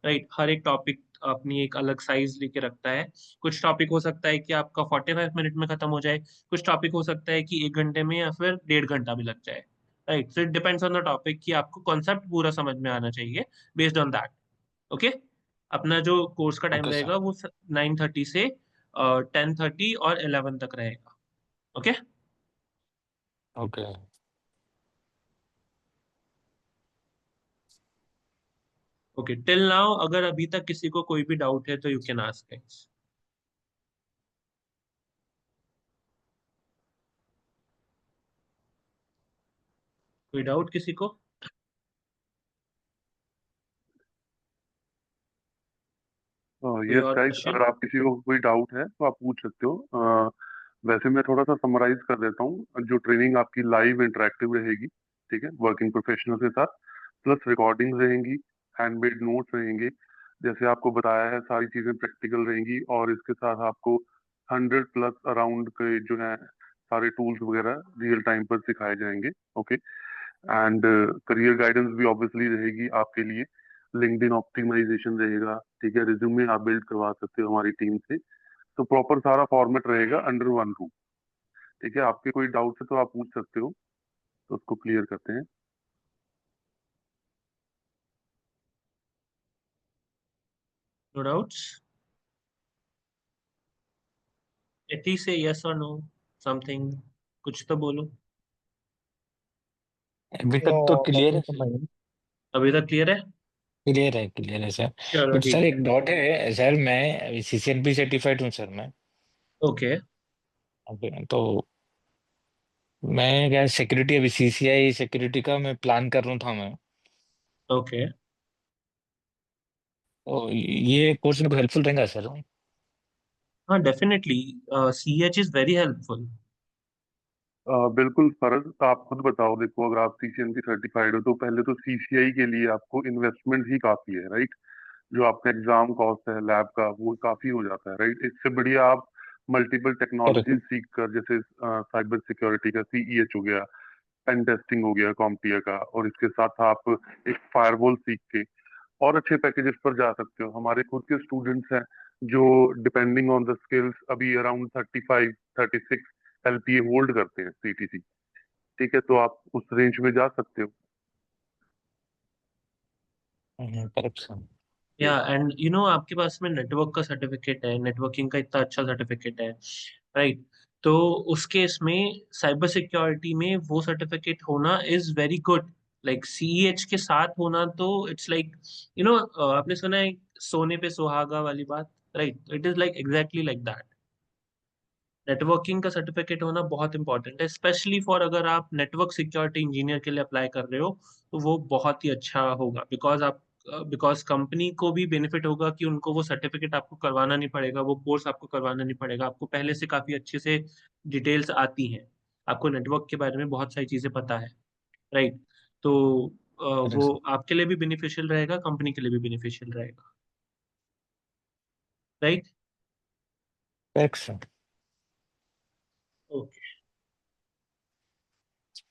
[SPEAKER 2] राइट. हर एक टॉपिक अपनी एक अलग साइज लेके रखता है. कुछ टॉपिक हो सकता है कि आपका 45 मिनट में खत्म हो जाए, कुछ टॉपिक हो सकता है कि 1 घंटे में या फिर 1.5 घंटा भी लग जाए, right. So it depends on the topic कि आपको कॉन्सेप्ट पूरा समझ में आना चाहिए. बेस्ड ऑन दैट, ओके, अपना जो कोर्स का टाइम
[SPEAKER 3] ओके सर.
[SPEAKER 2] रहेगा वो 9:30 से 10:30 और 11 तक रहेगा. Okay,
[SPEAKER 3] okay.
[SPEAKER 2] Okay, till now अगर अभी तक किसी को कोई भी डाउट है तो यू कैन आस्क. कोई डाउट किसी को? कोई
[SPEAKER 1] यस
[SPEAKER 2] और
[SPEAKER 1] गाइस,
[SPEAKER 2] क्वेश्चन?
[SPEAKER 1] अगर आप किसी को कोई डाउट है तो आप पूछ सकते हो. वैसे मैं थोड़ा सा समराइज कर देता हूँ. जो ट्रेनिंग आपकी लाइव इंटरेक्टिव रहेगी, ठीक है, वर्किंग प्रोफेशनल के साथ, प्लस रिकॉर्डिंग रहेंगी, हैंडमेड नोट्स रहेंगे, जैसे आपको बताया है सारी चीजें प्रैक्टिकल रहेंगी. और इसके साथ आपको 100+ अराउंड के जो है सारे टूल्स वगैरह रियल टाइम पर सिखाए जाएंगे. ओके, एंड करियर गाइडेंस भी ऑब्वियसली रहेगी आपके लिए. लिंक्डइन ऑप्टिमाइजेशन रहेगा, ठीक है, रिज्यूमे आप बिल्ड करवा सकते हो हमारी टीम से. तो प्रॉपर सारा फॉर्मेट रहेगा अंडर वन रूम, ठीक है, आपके कोई डाउट है तो आप पूछ सकते हो, तो उसको क्लियर करते हैं।
[SPEAKER 2] No doubts? At least say yes or no, something. कुछ तो बोलो।
[SPEAKER 3] अभी
[SPEAKER 4] No,
[SPEAKER 3] तक तो क्लियर है
[SPEAKER 4] nothing from
[SPEAKER 3] sir.
[SPEAKER 4] my end.
[SPEAKER 2] अभी तक क्लियर है?
[SPEAKER 3] क्लियर है सर।
[SPEAKER 2] चलो
[SPEAKER 3] बट
[SPEAKER 2] ठीक
[SPEAKER 3] सर
[SPEAKER 2] है।
[SPEAKER 3] एक डॉट है सर, मैं सीसीएनपी सर्टिफाइड हूँ सर मैं।
[SPEAKER 2] ओके
[SPEAKER 3] अभी तो मैं क्या सिक्योरिटी, अभी सीसीआई सिक्योरिटी का मैं प्लान कर रहा था मैं।
[SPEAKER 2] ओके।
[SPEAKER 3] तो ये कोर्स मेरे को हेल्पफुल रहेगा सर।
[SPEAKER 2] हाँ definitely, CH is very helpful.
[SPEAKER 1] बिल्कुल फरज, आप खुद बताओ, देखो अगर आप सीसीएनपी सर्टिफाइड हो तो पहले तो सीसीआई के लिए आपको इन्वेस्टमेंट ही काफी है, राइट? जो आपका एग्जाम कॉस्ट है लैब का वो काफी हो जाता है, राइट? इससे बढ़िया आप मल्टीपल
[SPEAKER 3] करेक्ट।
[SPEAKER 1] टेक्नोलॉजी सीख कर, जैसे साइबर सिक्योरिटी का सीईएच हो गया, पेन टेस्टिंग हो गया कॉम्पिया का, और इसके साथ आप एक फायरवॉल सीख के और अच्छे पैकेजेस पर जा सकते हो। हमारे खुद के स्टूडेंट्स हैं जो डिपेंडिंग ऑन द स्किल्स अभी अराउंड 35-36 एलपीए होल्ड करते हैं सीटीसी। ठीक है, तो आप उस रेंज में जा सकते हो।
[SPEAKER 3] Correct sir.
[SPEAKER 2] या एंड यू नो आपके पास में नेटवर्क का सर्टिफिकेट है, नेटवर्किंग का इतना अच्छा सर्टिफिकेट है, राइट? तो उस केस में साइबर सिक्योरिटी में वो सर्टिफिकेट होना is very good. Like CEH के साथ होना तो इट्स लाइक यू नो, आपने सुना है सोने पे सुहागा वाली बात, right? It is like exactly like that. Networking का सर्टिफिकेट होना बहुत इंपॉर्टेंट है, स्पेशली फॉर अगर आप नेटवर्क सिक्योरिटी इंजीनियर के लिए अप्लाई कर रहे हो, तो वो बहुत ही अच्छा होगा। बिकॉज कंपनी को भी बेनिफिट होगा कि उनको वो सर्टिफिकेट आपको करवाना नहीं पड़ेगा, वो कोर्स आपको करवाना नहीं पड़ेगा, आपको पहले से काफी अच्छे से डिटेल्स आती हैं, आपको नेटवर्क के बारे में बहुत सारी चीजें पता है, राइट? तो
[SPEAKER 3] करेक्ट
[SPEAKER 2] वो
[SPEAKER 3] सर।
[SPEAKER 2] आपके लिए भी बेनिफिशियल रहेगा, कंपनी के लिए भी बेनिफिशियल रहेगा, right?
[SPEAKER 3] Correct sir.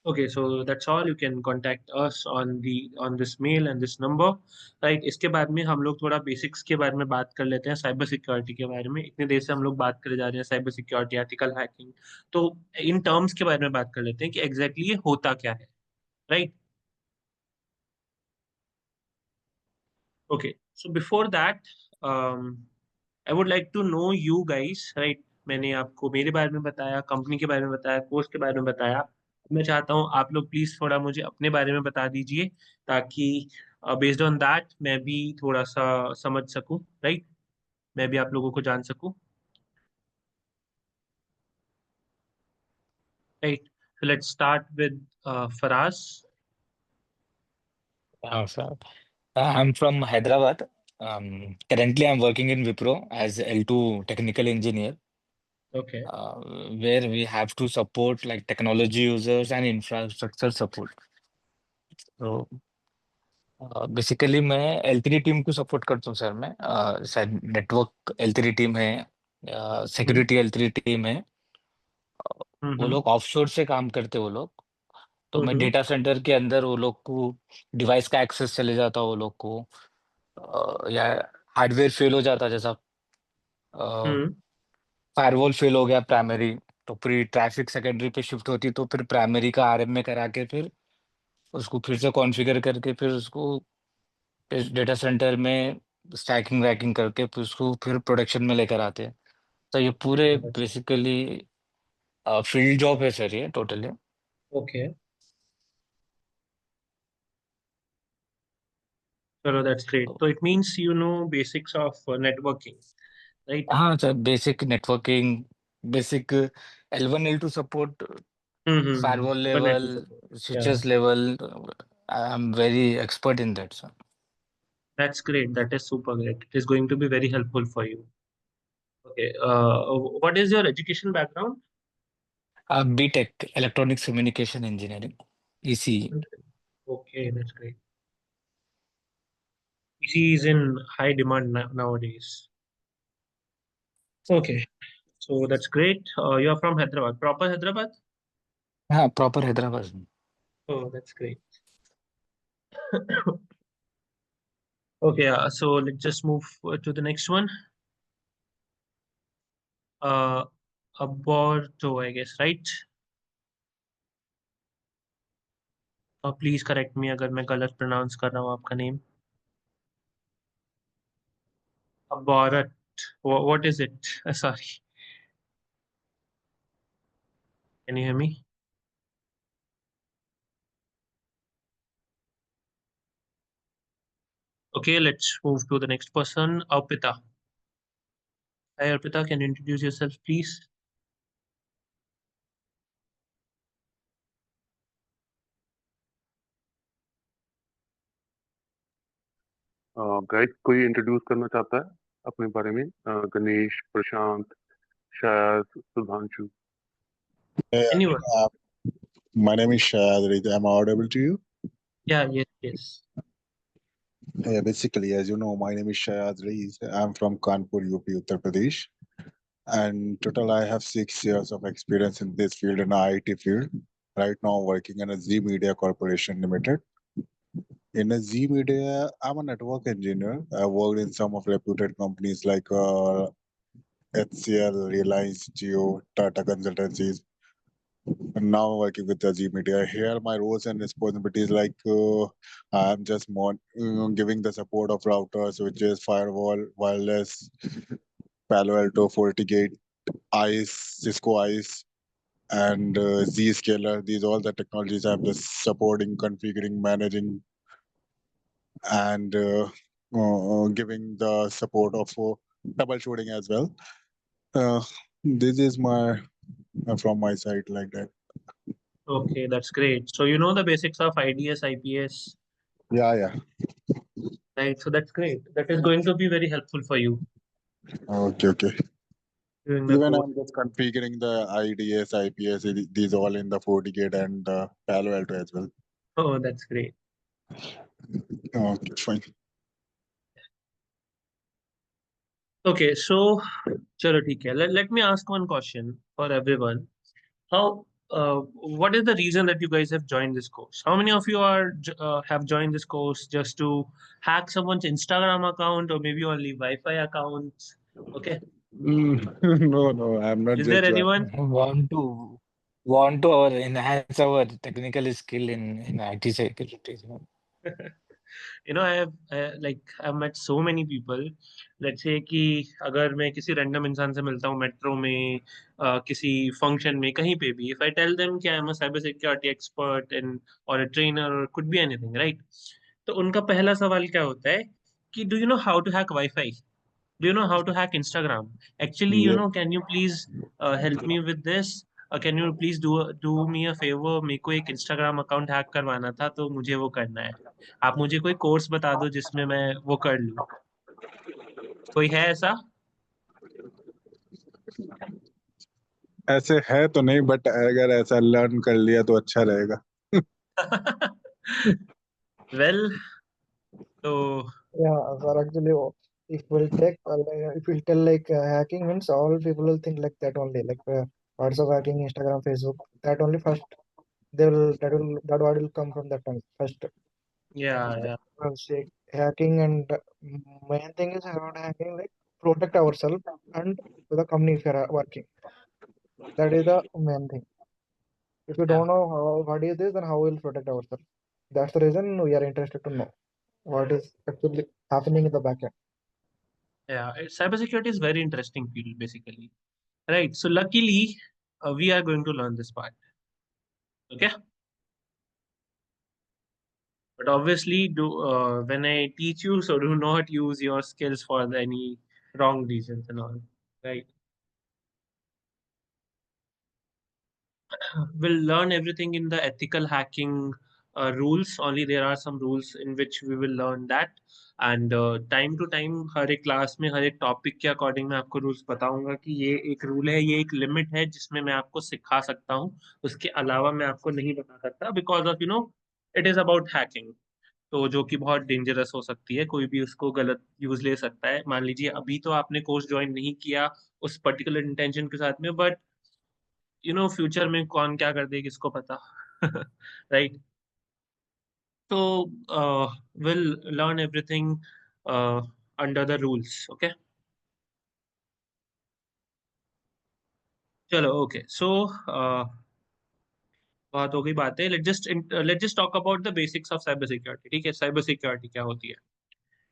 [SPEAKER 2] Okay, so that's all. You can contact us on this mail and this number, right? इसके बाद में हम लोग थोड़ा बेसिक्स के बारे में बात कर लेते हैं, साइबर सिक्योरिटी के बारे में। इतने देर से हम लोग बात करे जा रहे हैं साइबर सिक्योरिटी, एथिकल हैकिंग, तो इन टर्म्स के बारे में बात कर लेते हैं कि एग्जैक्टली ये होता क्या है, right? Okay, so before that I would like to know you guys, right? मैंने आपको मेरे बारे में बताया, कंपनी के बारे में बताया, कोर्स के बारे में बताया। मैं चाहता हूँ आप लोग प्लीज थोड़ा मुझे अपने बारे में बता दीजिए, ताकि बेस्ड ऑन दैट मैं भी थोड़ा सा समझ सकूं, राइट? मैं भी आप लोगों को जान सकूं, right? So let's start with Faraz.
[SPEAKER 3] हाँ sir. I'm from Hyderabad. Currently I'm working in Wipro as L2 technical engineer,
[SPEAKER 2] Okay.
[SPEAKER 3] where we have to support like technology users and infrastructure support. तो basically मैं L3 team को support करता हूँ sir. मैं शायद network L3 team है,
[SPEAKER 2] हम्म
[SPEAKER 3] security L3 team है। वो
[SPEAKER 2] हम्म
[SPEAKER 3] लोग ऑफशोर से काम करते वो लोग। तो मैं
[SPEAKER 2] हम्म
[SPEAKER 3] डेटा सेंटर के अंदर वो लोग को डिवाइस का एक्सेस चले जाता वो लोग को, या हार्डवेयर फेल हो जाता, जैसा
[SPEAKER 2] हम्म
[SPEAKER 3] फायरवॉल फेल हो गया प्राइमरी, तो पूरी ट्रैफिक सेकेंडरी पे शिफ्ट होती, तो फिर प्राइमरी का आरएम में करा के फिर उसको फिर से कॉन्फ़िगर करके फिर उसको डेटा सेंटर में स्टैकिंग वैकिंग करके फिर उसको फिर प्रोडक्शन में लेकर आते हैं। तो ये पूरे बेसिकली फील्ड जॉब है सर ये टोटली।
[SPEAKER 2] ओके, चलो दैट्स ग्रेट। तो it means you know basics of networking, right?
[SPEAKER 3] हाँ sir, basic networking, basic L1 L2 सपोर्ट, firewall
[SPEAKER 2] One network
[SPEAKER 3] level,
[SPEAKER 2] support. Yeah,
[SPEAKER 3] switches level. I'm very expert in that, sir.
[SPEAKER 2] that's great. That is super great. It is going to be very helpful for you. Okay. What is your education background?
[SPEAKER 3] BTech, Electronics Communication Engineering, ECE.
[SPEAKER 2] Okay, that's great. PC is in high demand nowadays. Okay, so that's great. You're from Hyderabad, proper Hyderabad?
[SPEAKER 3] हाँ, proper Hyderabad में।
[SPEAKER 2] Oh, that's great. Okay, so let's just move to the next one. Uh, Aborto, I guess, right? Please correct me अगर मैं गलत pronounce कर रहा हूँ आपका name. Aborot. What is it? Sorry. Can you hear me? Okay, let's move to the next person, Arpita. Hi, Arpita. Can you introduce yourself, please?
[SPEAKER 1] Guys, कोई introduce करना चाहता है अपने बारे में? गणेश, प्रशांत, शायद Sudhanshu.
[SPEAKER 5] Yeah,
[SPEAKER 2] Anyone?
[SPEAKER 5] my name is Shahad Reid. Am I audible to you?
[SPEAKER 2] Yeah, yes.
[SPEAKER 5] Yeah, basically, as you know, my name is Shahad Reid. I'm from Kanpur, UP, Uttar Pradesh. And total, I have 6 years of experience in this field, in the IT field. Right now, working in a Z Media Corporation Limited. In a Z Media, I'm a network engineer. I worked in some of reputed companies like HCL, Reliance, Geo, Tata Consultancies. And now working with the G Media. Here, my roles and responsibilities like I'm just giving the support of routers, switches, firewall, wireless, Palo Alto, FortiGate, ICE, Cisco ICE, and Zscaler. These all the technologies I'm just supporting, configuring, managing, and giving the support of troubleshooting as well. This is my from my side like that.
[SPEAKER 2] Okay, that's great. So you know the basics of IDS, IPS,
[SPEAKER 5] Yeah.
[SPEAKER 2] right? So that's great. That is going to be very helpful for you
[SPEAKER 5] Okay.
[SPEAKER 2] during the
[SPEAKER 5] Even
[SPEAKER 2] course.
[SPEAKER 5] I'm just configuring the IDS, IPS, these all in the FortiGate and Palo Alto as well.
[SPEAKER 2] Oh, that's great.
[SPEAKER 5] Okay, fine.
[SPEAKER 2] Okay, so chalo theek hai. Let me ask one question for everyone. What is the reason that you guys have joined this course? How many of you have joined this course just to hack someone's Instagram account or maybe only Wi-Fi accounts? Okay.
[SPEAKER 5] No, I'm not
[SPEAKER 2] Is
[SPEAKER 5] just
[SPEAKER 2] there
[SPEAKER 5] joining.
[SPEAKER 2] anyone?
[SPEAKER 3] want to enhance our technical skill in IT security.
[SPEAKER 2] You know, I've met so many people. Let's say कि अगर मैं किसी random इंसान से मिलता हूँ metro में, किसी फंक्शन में, कहीं पे भी, if I tell them कि I'm a cyber security expert and or a trainer or could be anything, right? तो उनका पहला सवाल क्या होता है कि do you know how to hack Wi-Fi? Do you know how to hack Instagram? Actually,
[SPEAKER 5] Yeah.
[SPEAKER 2] can you please help me with this? Can you please do me a favor? मेरे को एक Instagram account hack करवाना था, तो मुझे वो करना है. आप मुझे कोई कोर्स बता दो जिसमें मैं वो कर लूँ. कोई है ऐसा?
[SPEAKER 5] ऐसे है तो नहीं, बट अगर ऐसा लर्न कर लिया तो अच्छा रहेगा.
[SPEAKER 2] Well, तो
[SPEAKER 4] Yeah, sir, actually, if we'll take, if we'll tell like hacking means all people will think like that only, like WhatsApp hacking, Instagram, Facebook, that only first that word will come from that one first.
[SPEAKER 2] yeah.
[SPEAKER 4] Say hacking and main thing is about hacking, like protect ourselves and the company if you are working. That is the main thing. If you don't know what is this, then how we'll protect ourselves? That's the reason we are interested to know what is actually happening in the backend.
[SPEAKER 2] Yeah, cybersecurity is very interesting field basically. Right. So luckily, we are going to learn this part. Okay. But obviously, when I teach you, so do not use your skills for any wrong reasons and all. Right. We'll learn everything in the ethical hacking rules. Only there are some rules in which we will learn that. And time to time हर एक class में हर एक topic के according मैं आपको rules बताऊंगा कि ये एक रूल है, ये एक लिमिट है जिसमें मैं आपको सिखा सकता हूँ. उसके अलावा मैं आपको नहीं बता सकता because of it is about hacking. तो जो कि बहुत डेंजरस हो सकती है, कोई भी उसको गलत यूज ले सकता है. मान लीजिए अभी तो आपने कोर्स ज्वाइन नहीं किया उस पर्टिकुलर इंटेंशन के साथ में, बट फ्यूचर में कौन क्या कर दे किसको पता. राइट. तो will learn everything under the rules. Okay. चलो ओके सो बहुत हो गई बातें. Let just talk about the basics of cyber security. ठीक है, साइबर सिक्योरिटी क्या होती है?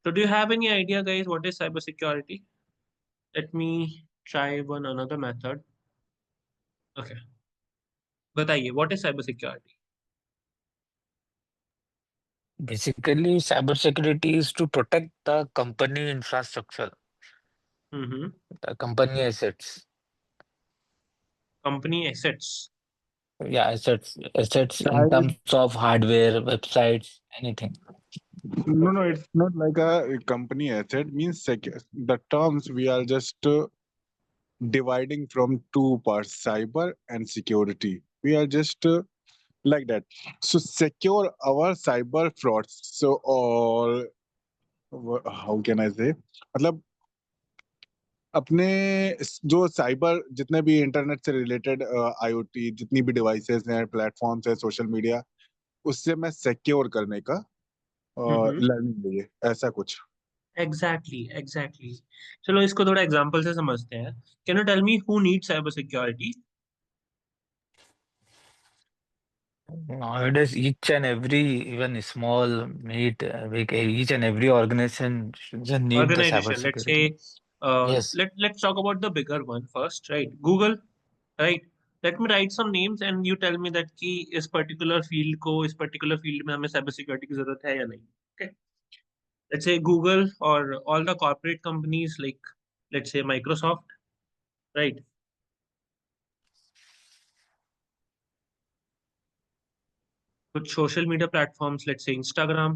[SPEAKER 2] तो do you have any idea guys what is cyber security? Let me try one another method. Okay, बताइए what is cyber security?
[SPEAKER 3] Basically, cybersecurity is to protect the company infrastructure,
[SPEAKER 2] hmm.
[SPEAKER 3] the company assets.
[SPEAKER 2] Company assets.
[SPEAKER 3] Yeah, assets in
[SPEAKER 5] I
[SPEAKER 3] terms of hardware, websites, anything.
[SPEAKER 5] No, it's not like a company asset. Means the terms we are just dividing from two parts, cyber and security. We are just like that. So secure our cyber frauds. So all how can I say? मतलब अपने जो cyber जितने भी internet से related IoT जितनी भी devices हैं platforms हैं सोशल मीडिया उससे मैं सिक्योर करने का लर्निंग लिए ऐसा कुछ.
[SPEAKER 2] एग्जैक्टली. चलो इसको थोड़ा एग्जांपल से समझते हैं. Can you tell me who need cyber security?
[SPEAKER 3] Nowadays, each and every, even small, big, each and every organization should need the
[SPEAKER 2] Organization, let's
[SPEAKER 3] cybersecurity.
[SPEAKER 2] say,
[SPEAKER 3] Yes.
[SPEAKER 2] let's talk about the bigger one first, right? Google, right? Let me write some names and you tell me that कि इस particular field को, इस particular field में हमें cyber security की जरूरत है या नहीं. Okay, let's say Google or all the corporate companies like, let's say Microsoft, right? कुछ social media platforms, let's say Instagram,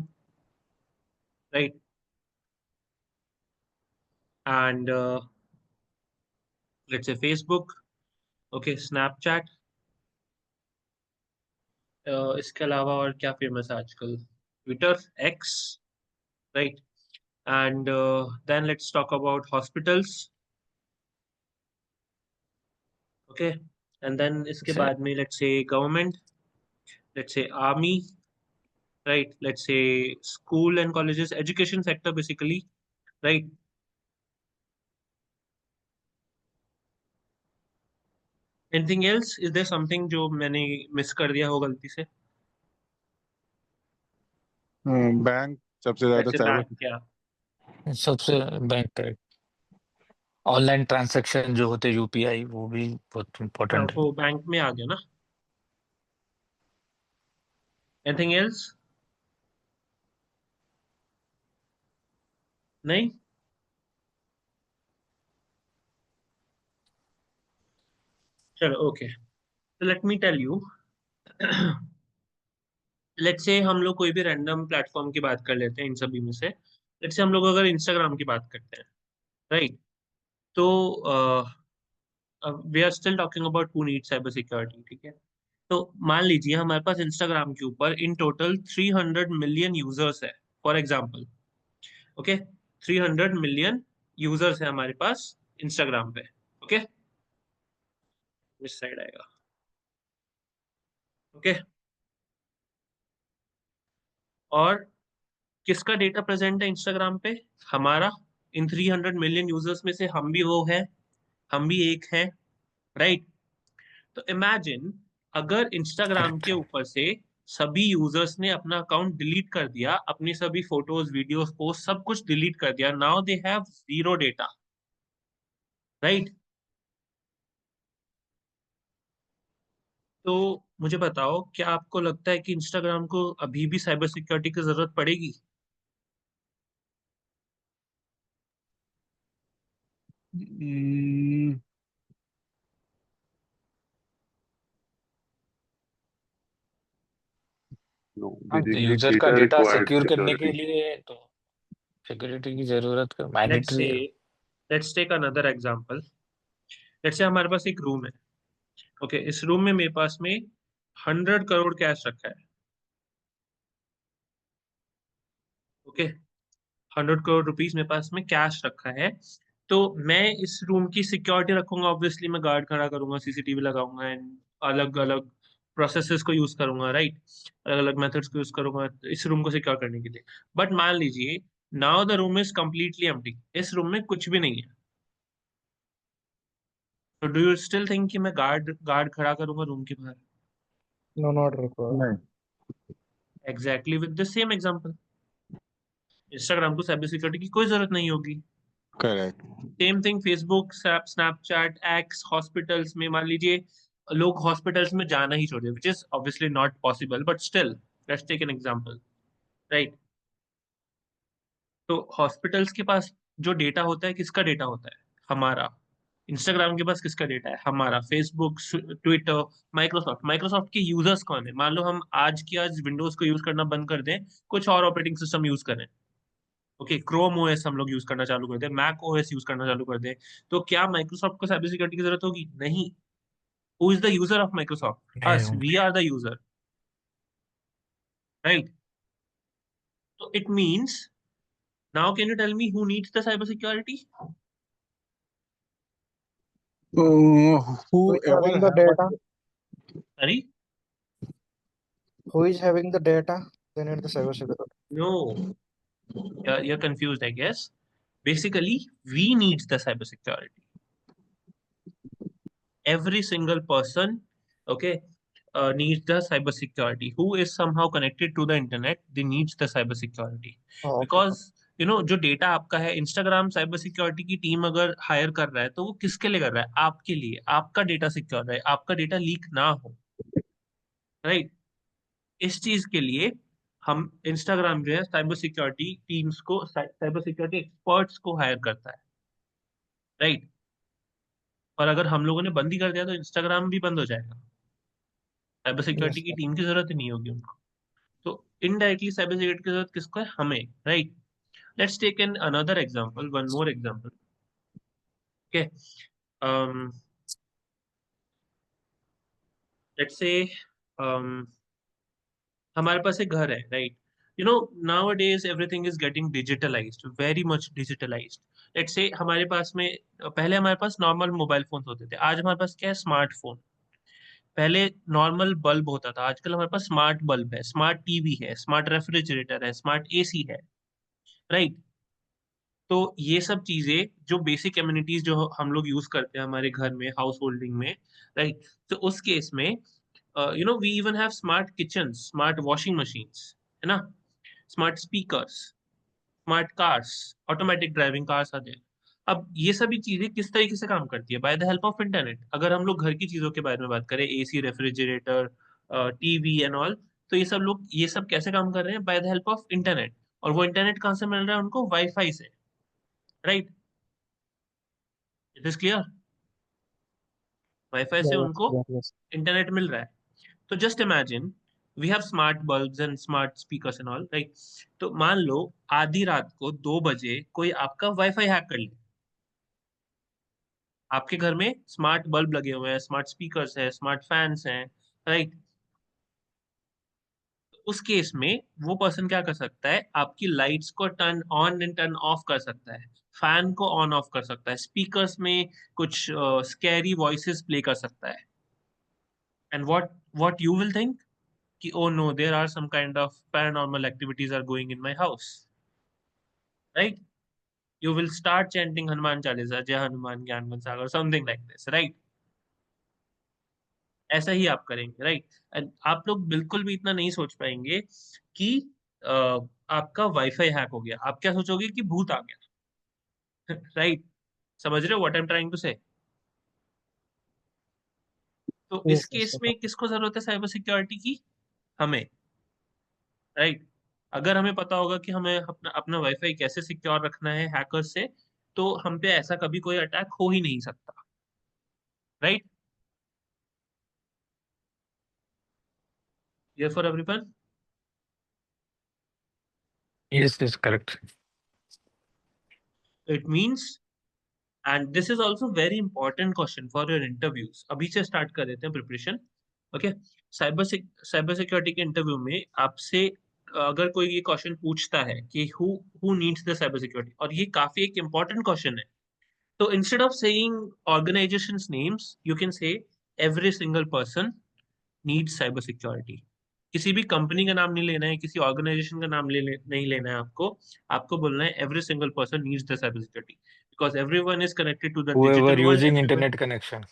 [SPEAKER 2] right? And let's say Facebook, okay, Snapchat. इसके अलावा और क्या फेमस है आजकल? Twitter, x, right? And then let's talk about hospitals. Okay, and then इसके
[SPEAKER 3] Sir,
[SPEAKER 2] बाद में let's say government, let's say army, right? Let's say school and colleges, education sector basically, right? Anything else? Is there something जो मैंने miss कर दिया हो गलती से?
[SPEAKER 5] बैंक सबसे ज्यादा
[SPEAKER 2] Let's say
[SPEAKER 5] साइबर.
[SPEAKER 2] बैंक, क्या?
[SPEAKER 3] सबसे बैंक ऑनलाइन ट्रांजैक्शन जो होते हैं यूपीआई वो भी बहुत इम्पोर्टेंट है.
[SPEAKER 2] वो बैंक में आ गया ना. Anything else? नहीं. चलो okay, so let me tell you. Let's say हम लोग कोई भी रैंडम प्लेटफॉर्म की बात कर लेते हैं इन सभी में से. लेट्स से हम लोग अगर इंस्टाग्राम की बात करते हैं, राइट? तो we are still talking about who need cyber security. ठीक है, तो मान लीजिए हमारे पास इंस्टाग्राम के ऊपर इन टोटल 300 मिलियन यूजर्स है, for example. Okay, 300 million users है हमारे पास इंस्टाग्राम पे. ओके, इस साइड आएगा. ओके, और किसका डेटा प्रेजेंट है इंस्टाग्राम पे? हमारा. इन 300 मिलियन यूजर्स में से हम भी वो है, हम भी एक हैं, राइट? तो इमेजिन अगर इंस्टाग्राम के ऊपर से सभी यूजर्स ने अपना अकाउंट डिलीट कर दिया, अपनी सभी फोटोज, वीडियोस, पोस्ट सब कुछ डिलीट कर दिया. Now they have zero data, right? तो मुझे बताओ, क्या आपको लगता है कि इंस्टाग्राम को अभी भी साइबर सिक्योरिटी की जरूरत पड़ेगी?
[SPEAKER 1] No,
[SPEAKER 3] हाँ,
[SPEAKER 1] basically
[SPEAKER 3] यूजर का
[SPEAKER 1] data
[SPEAKER 3] डेटा
[SPEAKER 1] required
[SPEAKER 3] सिक्योर करने के
[SPEAKER 1] security.
[SPEAKER 3] लिए तो सिक्योरिटी की जरूरत
[SPEAKER 2] लेट्स से,
[SPEAKER 3] मैंडेटरी है.
[SPEAKER 2] Let's take another example. Let's say हमारे पास एक रूम है. ओके, इस रूम में मेरे पास में 100 करोड़ कैश रखा है. ओके, 100 करोड़ रुपीज मेरे पास में कैश रखा है. तो मैं इस रूम की सिक्योरिटी रखूंगा, ऑब्वियसली मैं गार्ड खड़ा करूंगा, सीसीटीवी लगाऊंगा एंड अलग अलग प्रोसेसेस को यूज करूंगा, राइट? अलग अलग मेथड्स को यूज करूंगा इस रूम को सिक्योर करने के लिए. बट मान लीजिए now the room is completely empty. इस रूम में कुछ भी नहीं है. तो डू यू स्टिल थिंक कि मैं गार्ड खड़ा करूंगा रूम के बाहर?
[SPEAKER 4] No, not required.
[SPEAKER 5] नहीं,
[SPEAKER 2] exactly with the same example, Instagram को साइबर सिक्योरिटी की कोई जरूरत नहीं होगी।
[SPEAKER 5] correct.
[SPEAKER 2] Same thing Facebook, Snapchat, x, hospitals में मान लीजिए लोग हॉस्पिटल्स में जाना ही छोड़ दिया, which is obviously not possible, but still let's take an example, right? तो हॉस्पिटल्स के पास जो डेटा होता है, किसका डेटा होता है? हमारा। इंस्टाग्राम के पास किसका डेटा है? हमारा। फेसबुक, ट्विटर, माइक्रोसॉफ्ट के यूजर्स कौन है? मान लो हम आज की आज विंडोज को यूज करना बंद कर दें, कुछ और ऑपरेटिंग सिस्टम यूज करें, ओके, क्रोम ओएस हम लोग यूज करना चालू कर दें, मैक ओएस यूज करना चालू कर दें, तो क्या माइक्रोसॉफ्ट को साइबर सिक्योरिटी की जरूरत होगी? नहीं। Who is the user of Microsoft?
[SPEAKER 3] नहीं
[SPEAKER 2] अस, वी
[SPEAKER 3] होंगे।
[SPEAKER 2] Are the user, right? तो it means, now can you tell me who needs the cyber security?
[SPEAKER 4] Who is
[SPEAKER 5] Whoever
[SPEAKER 4] having the
[SPEAKER 5] have
[SPEAKER 4] data?
[SPEAKER 2] Sorry,
[SPEAKER 4] Who is having the data? They need the cybersecurity.
[SPEAKER 2] no, you're confused, I guess. Basically, we need the cyber security. Every single person, okay, needs the cyber security. Who is somehow connected to the internet, they needs the cyber security.
[SPEAKER 4] Oh, okay.
[SPEAKER 2] Because जो data आपका है, Instagram cyber security की team अगर higher कर रहा है तो वो किसके लिए कर रहा है? आपके लिए। आपका डेटा सिक्योर रहे, आपका डेटा लीक ना हो, राइट? इस चीज के लिए हम इंस्टाग्राम जो है साइबर सिक्योरिटी टीम्स को, साइबर सिक्योरिटी एक्सपर्ट्स को हायर करता है, राइट? और अगर हम लोगों ने बंद ही कर दिया तो इंस्टाग्राम भी बंद हो जाएगा, साइबर सिक्योरिटी
[SPEAKER 4] Yes,
[SPEAKER 2] की
[SPEAKER 4] sir.
[SPEAKER 2] टीम की जरूरत ही नहीं होगी उनको। तो इनडायरेक्टली साइबर सिक्योरिटी की जरूरत किसको है? हमें, right? Let's take an another example, one more example, okay. Let's say हमारे पास एक घर है, right? nowadays everything is getting digitalized, very much digitalized. Let's say हमारे पास में, पहले हमारे पास नॉर्मल मोबाइल फोन होते थे, आज हमारे पास क्या है? स्मार्टफोन। पहले नॉर्मल बल्ब होता था, आजकल हमारे पास स्मार्ट बल्ब है, स्मार्ट टीवी है, स्मार्ट रेफ्रिजरेटर है, स्मार्ट एसी है, राइट? तो ये सब चीजें जो बेसिक एम्यूनिटीज जो हम लोग यूज करते हैं हमारे घर में, हाउस होल्डिंग में, राइट? तो उस केस में we even have smart kitchen, smart washing machines, है ना? Smart speakers, smart cars, automatic driving cars आते हैं। अब ये सभी चीजें किस तरीके से काम करती है? By the help of internet. अगर हम लोग घर की चीजों के बारे में बात करें, AC, refrigerator, TV and all, तो ये सब कैसे काम कर रहे हैं? By the help of internet. और वो इंटरनेट कहाँ से मिल रहा है उनको? वाईफाई से, right? It is clear? Wifi से
[SPEAKER 4] Yeah,
[SPEAKER 2] उनको
[SPEAKER 4] yes, yes.
[SPEAKER 2] इंटरनेट मिल रहा है। तो just imagine, we have smart bulbs and smart speakers and all, right? तो मान लो आधी रात को 2 बजे कोई आपका वाईफाई हैक कर ले, आपके घर में स्मार्ट बल्ब लगे हुए हैं, स्मार्ट स्पीकर्स है, स्मार्ट फैंस हैं, राइट? उस केस में वो पर्सन क्या कर सकता है? आपकी लाइट्स को turn on and turn off कर सकता है, फैन को ऑन ऑफ कर सकता है, स्पीकर्स में कुछ स्कैरी वॉइसेस प्ले कर सकता है। And what you will think कि oh no, there are some kind of paranormal activities are going in my house, right? You will start chanting Hanuman Chalisa, Jai Hanuman Gyan Gun Sagar, something like this, right? ऐसा ही आप करेंगे, right? And आप लोग बिल्कुल भी इतना नहीं सोच पाएंगे कि आपका वाईफाई हैक हो गया। आप क्या सोचोगे? कि भूत आ गया, राइट? समझ रहे हो what I am trying to say? तो इस
[SPEAKER 4] Yes, yes,
[SPEAKER 2] केस
[SPEAKER 4] sir.
[SPEAKER 2] में किसको जरूरत है साइबर सिक्योरिटी की? हमें, राइट? अगर हमें पता होगा कि हमें अपना अपना वाईफाई कैसे सिक्योर रखना है हैकर से, तो हम पे ऐसा कभी कोई अटैक हो ही नहीं सकता, राइट? ये for everyone.
[SPEAKER 3] Yes, yes, correct.
[SPEAKER 2] It means, and this is also very important question for your interviews. अभी से स्टार्ट कर देते हैं प्रिपरेशन, ओके? साइबर सिक्योरिटी के इंटरव्यू में आपसे अगर कोई ये क्वेश्चन पूछता है कि who needs the cyber security, और ये काफी एक इंपॉर्टेंट क्वेश्चन है, तो instead of saying organizations names, you can say every single person needs cyber security. किसी भी कंपनी का नाम नहीं लेना है, किसी ऑर्गेनाइजेशन का नाम नहीं लेना है आपको। आपको बोलना है every single person needs the cyber security, because everyone is connected to the
[SPEAKER 3] Whoever
[SPEAKER 2] digital world.
[SPEAKER 3] using
[SPEAKER 2] Everyone,
[SPEAKER 3] internet connection.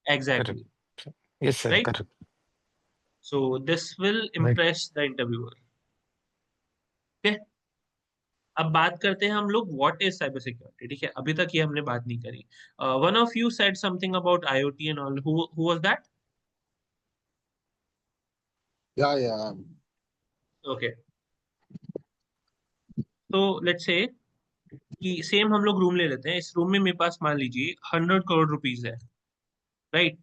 [SPEAKER 2] exactly,
[SPEAKER 3] Yes, sir.
[SPEAKER 2] right?
[SPEAKER 3] Correct.
[SPEAKER 2] So this will impress the interviewer. Okay. अब बात करते हैं हम लोग what is cyber security. ठीक है, अभी तक ये हमने बात नहीं करी. One of you said something about IoT and all. Who was that?
[SPEAKER 5] Yeah.
[SPEAKER 2] Okay, तो लेट्स से कि सेम हम लोग रूम ले लेते हैं. इस रूम में मेरे पास मान लीजिए 100 करोड़ रुपीस है, right?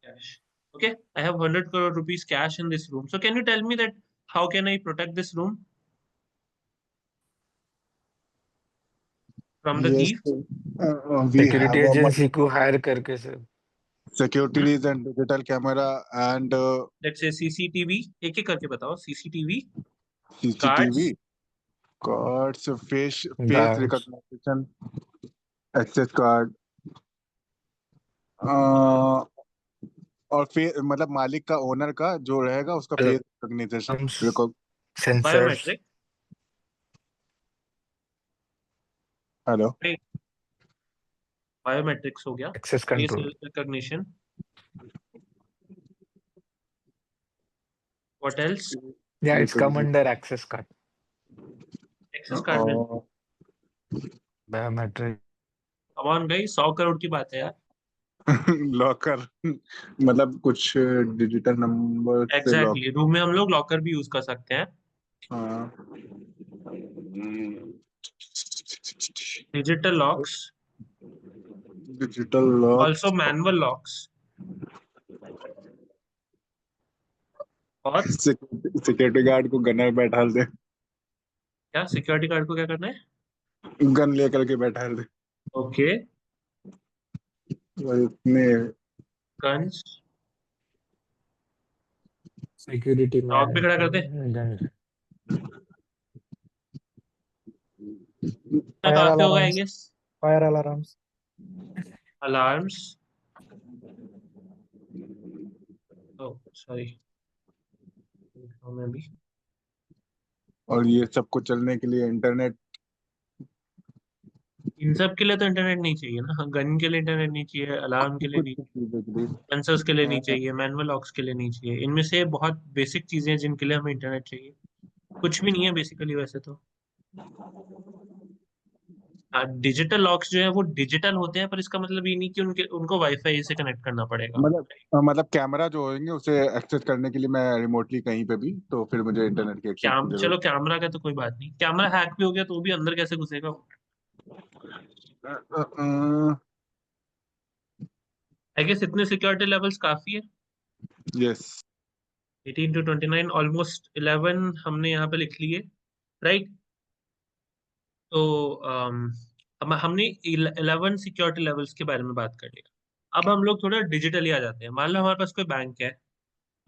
[SPEAKER 2] Cash. Okay, I have 100 crore rupees cash in this room. So can you tell me that how can I protect this room from the
[SPEAKER 5] Yes,
[SPEAKER 2] thief?
[SPEAKER 5] we
[SPEAKER 3] Security
[SPEAKER 5] have a
[SPEAKER 3] agency को hire करके sir.
[SPEAKER 5] securities and digital camera and
[SPEAKER 2] Let's say CCTV. एक एक करके बताओ. CCTV,
[SPEAKER 5] CCTV, cards, face
[SPEAKER 3] Guards.
[SPEAKER 5] recognition, access card, और मतलब मालिक का, ओनर का जो रहेगा उसका face recognition,
[SPEAKER 3] Sensors.
[SPEAKER 2] biometric.
[SPEAKER 5] Hello,
[SPEAKER 2] Biometrics हो गया.
[SPEAKER 3] Access
[SPEAKER 2] Face
[SPEAKER 3] control.
[SPEAKER 2] recognition. What else?
[SPEAKER 3] Yeah, it's come under access card.
[SPEAKER 2] Access card में.
[SPEAKER 3] Biometric.
[SPEAKER 2] Come on guys, 100 crore की बात है यार.
[SPEAKER 5] लॉकर मतलब कुछ डिजिटल नंबर से लॉक.
[SPEAKER 2] Exactly. रूम में हम लोग लॉकर भी यूज कर सकते हैं. Digital locks.
[SPEAKER 5] Digital lock,
[SPEAKER 2] Also manual locks. और
[SPEAKER 5] सिक्योरिटी गार्ड को गनर बैठा दे,
[SPEAKER 2] क्या सिक्योरिटी गार्ड को क्या करना है?
[SPEAKER 5] गन लेकर के बैठा दे.
[SPEAKER 2] ओके,
[SPEAKER 5] इतने
[SPEAKER 2] गन्स.
[SPEAKER 3] Security
[SPEAKER 2] डॉग भी खड़ा कर दे.
[SPEAKER 4] Fire
[SPEAKER 2] काफी होगा I
[SPEAKER 4] alarms.
[SPEAKER 2] Guess.
[SPEAKER 4] Fire alarms.
[SPEAKER 2] Alarms. Oh sorry. मैं भी.
[SPEAKER 5] और ये सबको चलने के लिए इंटरनेट.
[SPEAKER 2] इन सब के लिए तो इंटरनेट नहीं चाहिए ना. गन के लिए इंटरनेट नहीं चाहिए, अलार्म के लिए नहीं, सेंसर्स के लिए नहीं चाहिए, मैनुअल लॉक्स के लिए नहीं चाहिए. इनमें से बहुत बेसिक चीजें हैं जिनके लिए हमें इंटरनेट चाहिए. कुछ भी नहीं है बेसिकली वैसे तो. डिजिटल लॉक्स जो है वो डिजिटल होते हैं, पर इसका मतलब ये नहीं कि उनको वाईफाई से कनेक्ट करना पड़ेगा.
[SPEAKER 5] मतलब कैमरा जो होंगे उसे एक्सेस करने के लिए मैं रिमोटली कहीं पे भी, तो फिर मुझे इंटरनेट की एक्सेस की
[SPEAKER 2] चलो
[SPEAKER 5] जरूरत.
[SPEAKER 2] कैमरा का तो कोई बात नहीं. कैमरा हैक भी हो गया तो भी अंदर कैसे घुसेगा? आई गेस इतने सिक्योरिटी लेवल्स काफी है.
[SPEAKER 5] यस.
[SPEAKER 2] 18 to 29, ऑलमोस्ट 11 हमने यहाँ पे लिख लिए, राइट? तो अब हमने 11 सिक्योरिटी लेवल्स के बारे में बात कर लिया. अब हम लोग थोड़ा डिजिटली आ जाते हैं. मान लो हमारे पास कोई बैंक है,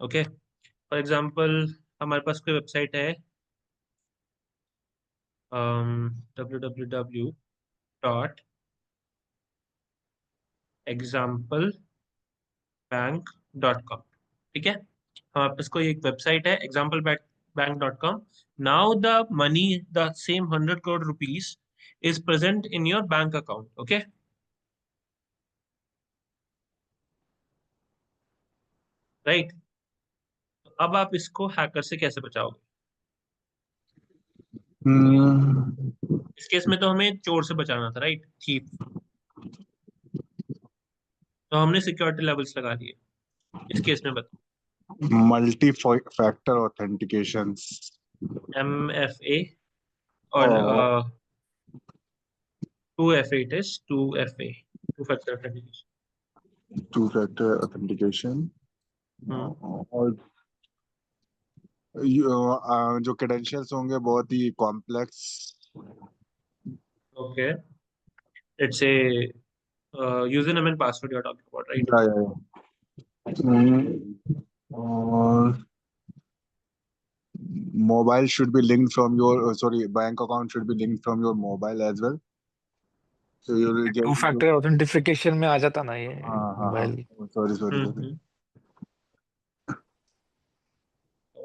[SPEAKER 2] ओके. फॉर एग्जांपल हमारे पास कोई वेबसाइट है, www.examplebank.com. ठीक है, हमारे पास कोई एक वेबसाइट है examplebank.com. Now the money, the same 100 crore rupees is present in your bank account. Okay, right? अब आप इसको हैकर से कैसे बचाओगे? इस केस में तो हमें चोर से बचाना था, राइट? थीप. तो हमने सिक्योरिटी लेवल्स लगा दिए. इस केस में बताओ.
[SPEAKER 5] मल्टी फैक्टर ऑथेंटिकेशन,
[SPEAKER 2] MFA और 2FA. It is 2FA, two factor authentication.
[SPEAKER 5] Two factor authentication. और जो क्रेडेंशियल्स होंगे बहुत ही complex.
[SPEAKER 2] Okay, it's a username and password you're talking about, right?
[SPEAKER 5] और mobile should be linked from your bank account should be linked from your mobile as well, so you will get
[SPEAKER 3] Two factor authentication में आ जाता ना ये.
[SPEAKER 5] sorry.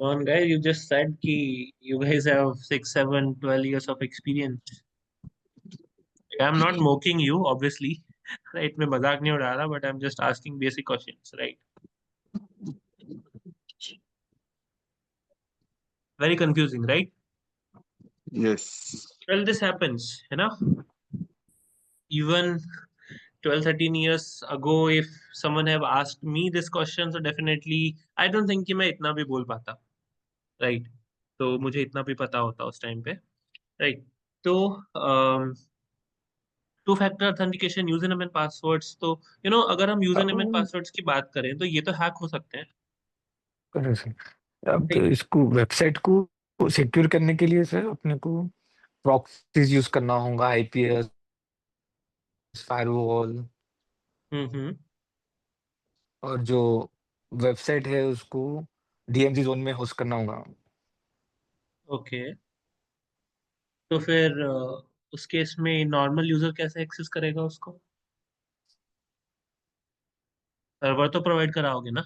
[SPEAKER 2] On guys, you just said कि you guys have 6, 7, 12 years of experience. I'm not mocking you, obviously. Right? मैं मजाक नहीं उड़ा रहा, but I'm just asking basic questions, right? Very confusing, right?
[SPEAKER 5] Yes.
[SPEAKER 2] Well, this happens, है ना? Even 12, 13 years ago, if someone have asked me this question, so definitely I don't think कि मैं इतना भी बोल पाता, right? तो मुझे इतना भी पता होता उस टाइम पे, right? तो two factor authentication, user name and passwords, तो अगर हम यूजर नेम एंड पासवर्ड्स की बात करें तो ये तो हैक हो सकते हैं,
[SPEAKER 3] करेक्ट सर। अब
[SPEAKER 2] right?
[SPEAKER 3] इसको वेबसाइट को सिक्योर करने के लिए सर अपने को प्रॉक्सीज यूज करना होगा, आईपीएस, फायरवॉल,
[SPEAKER 2] हम्म।
[SPEAKER 3] और जो वेबसाइट है उसको डीएमजी जोन में होस्ट करना होगा।
[SPEAKER 2] ओके, तो फिर उस केस में नॉर्मल यूजर कैसे एक्सेस करेगा उसको? सर्वर तो प्रोवाइड कराओगे ना?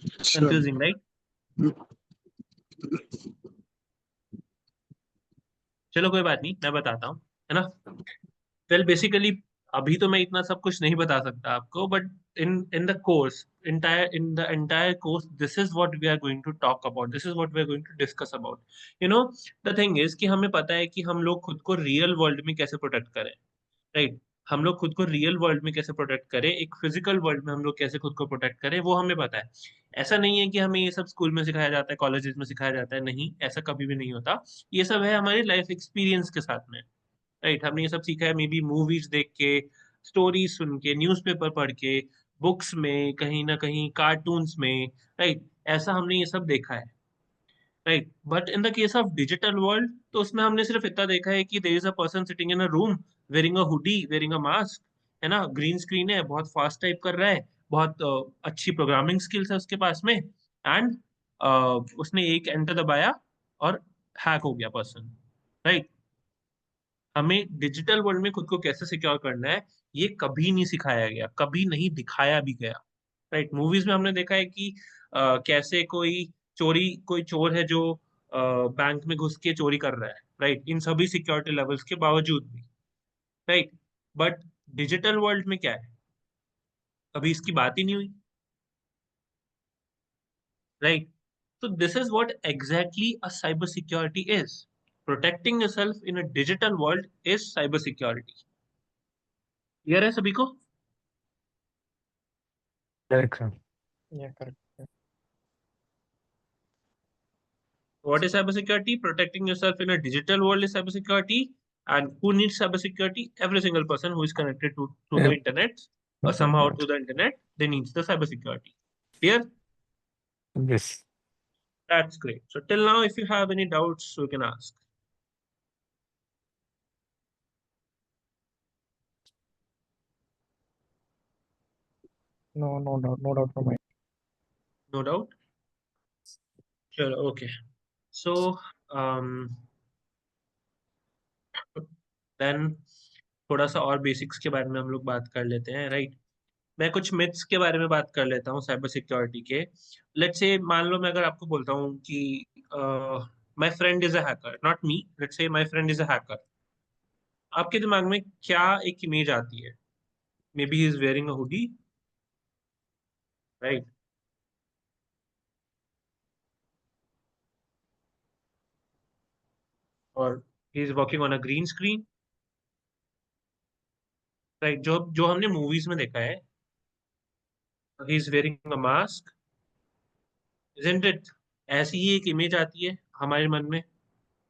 [SPEAKER 5] Sure.
[SPEAKER 2] Confusing, right? चलो कोई बात नहीं, मैं बताता हूँ, है ना? वेल बेसिकली अभी तो मैं इतना सब कुछ नहीं बता सकता आपको, but in the course, in the entire course, this is what we are going to talk about, this is what we are going to discuss about. You know, the thing is कि हमें पता है कि हम लोग खुद को real world में कैसे प्रोटेक्ट करें, राइट? हम लोग खुद को रियल वर्ल्ड में कैसे प्रोटेक्ट करें, एक फिजिकल वर्ल्ड में हम लोग कैसे खुद को प्रोटेक्ट करें, वो हमें पता है। ऐसा नहीं है कि हमें ये सब स्कूल में सिखाया जाता है, कॉलेजेस में सिखाया जाता है, नहीं, ऐसा कभी भी नहीं होता। ये सब है हमारी लाइफ एक्सपीरियंस के साथ में, राइट? हमने ये सब सीखा है मे बी मूवीज देख के, स्टोरीज सुन के, न्यूज़पेपर पढ़ के, बुक्स में, कहीं ना कहीं कार्टून्स में, राइट? ऐसा हमने ये सब देखा है, right? But in the case of digital world, तो उसमें हमने सिर्फ इतना देखा है कि there is a person sitting in a room, wearing a hoodie, wearing a mask, है ना? ग्रीन स्क्रीन है, बहुत फास्ट टाइप कर रहा है, बहुत अच्छी प्रोग्रामिंग स्किल्स है उसके पास में, एंड उसने एक एंटर दबाया और हैक हो गया पर्सन, राइट? हमें डिजिटल वर्ल्ड में खुद को कैसे सिक्योर करना है, ये कभी नहीं सिखाया गया, कभी नहीं दिखाया भी गया, राइट? मूवीज में हमने देखा है कि कैसे कोई चोर है जो बैंक में घुस के चोरी कर रहा है, राइट? इन सभी सिक्योरिटी लेवल्स के बावजूद भी, राइट? बट डिजिटल वर्ल्ड में क्या है, अभी इसकी बात ही नहीं हुई, right? So this is what exactly a cyber security is. Protecting yourself in a digital world is cyber security. Clear है सभी को?
[SPEAKER 3] Correct sir.
[SPEAKER 4] Yeah, correct.
[SPEAKER 2] What is cybersecurity? Protecting yourself in a digital world is cybersecurity. And who needs cybersecurity? Every single person who is connected to the
[SPEAKER 3] Yeah.
[SPEAKER 2] internet or somehow to the internet, they needs the cybersecurity. Clear?
[SPEAKER 3] Yes.
[SPEAKER 2] That's great. So till now, if you have any doubts, you can ask.
[SPEAKER 4] No doubt from my.
[SPEAKER 2] No doubt? Sure, okay. So, then थोड़ा सा और basics के बारे में हम लोग बात कर लेते हैं, राइट? मैं कुछ मिथ्स के बारे में बात कर लेता हूँ साइबर सिक्योरिटी के। लेट्स से मान लो मैं अगर आपको बोलता हूँ कि my friend is a hacker, not me, let's say my friend is a hacker, आपके दिमाग में क्या एक इमेज आती है? Maybe he is wearing a hoodie, right? और he is working on a green screen, right? जो जो हमने मूवीज में देखा है, he is wearing a mask, isn't it? ऐसी ही एक इमेज आती है हमारे मन में,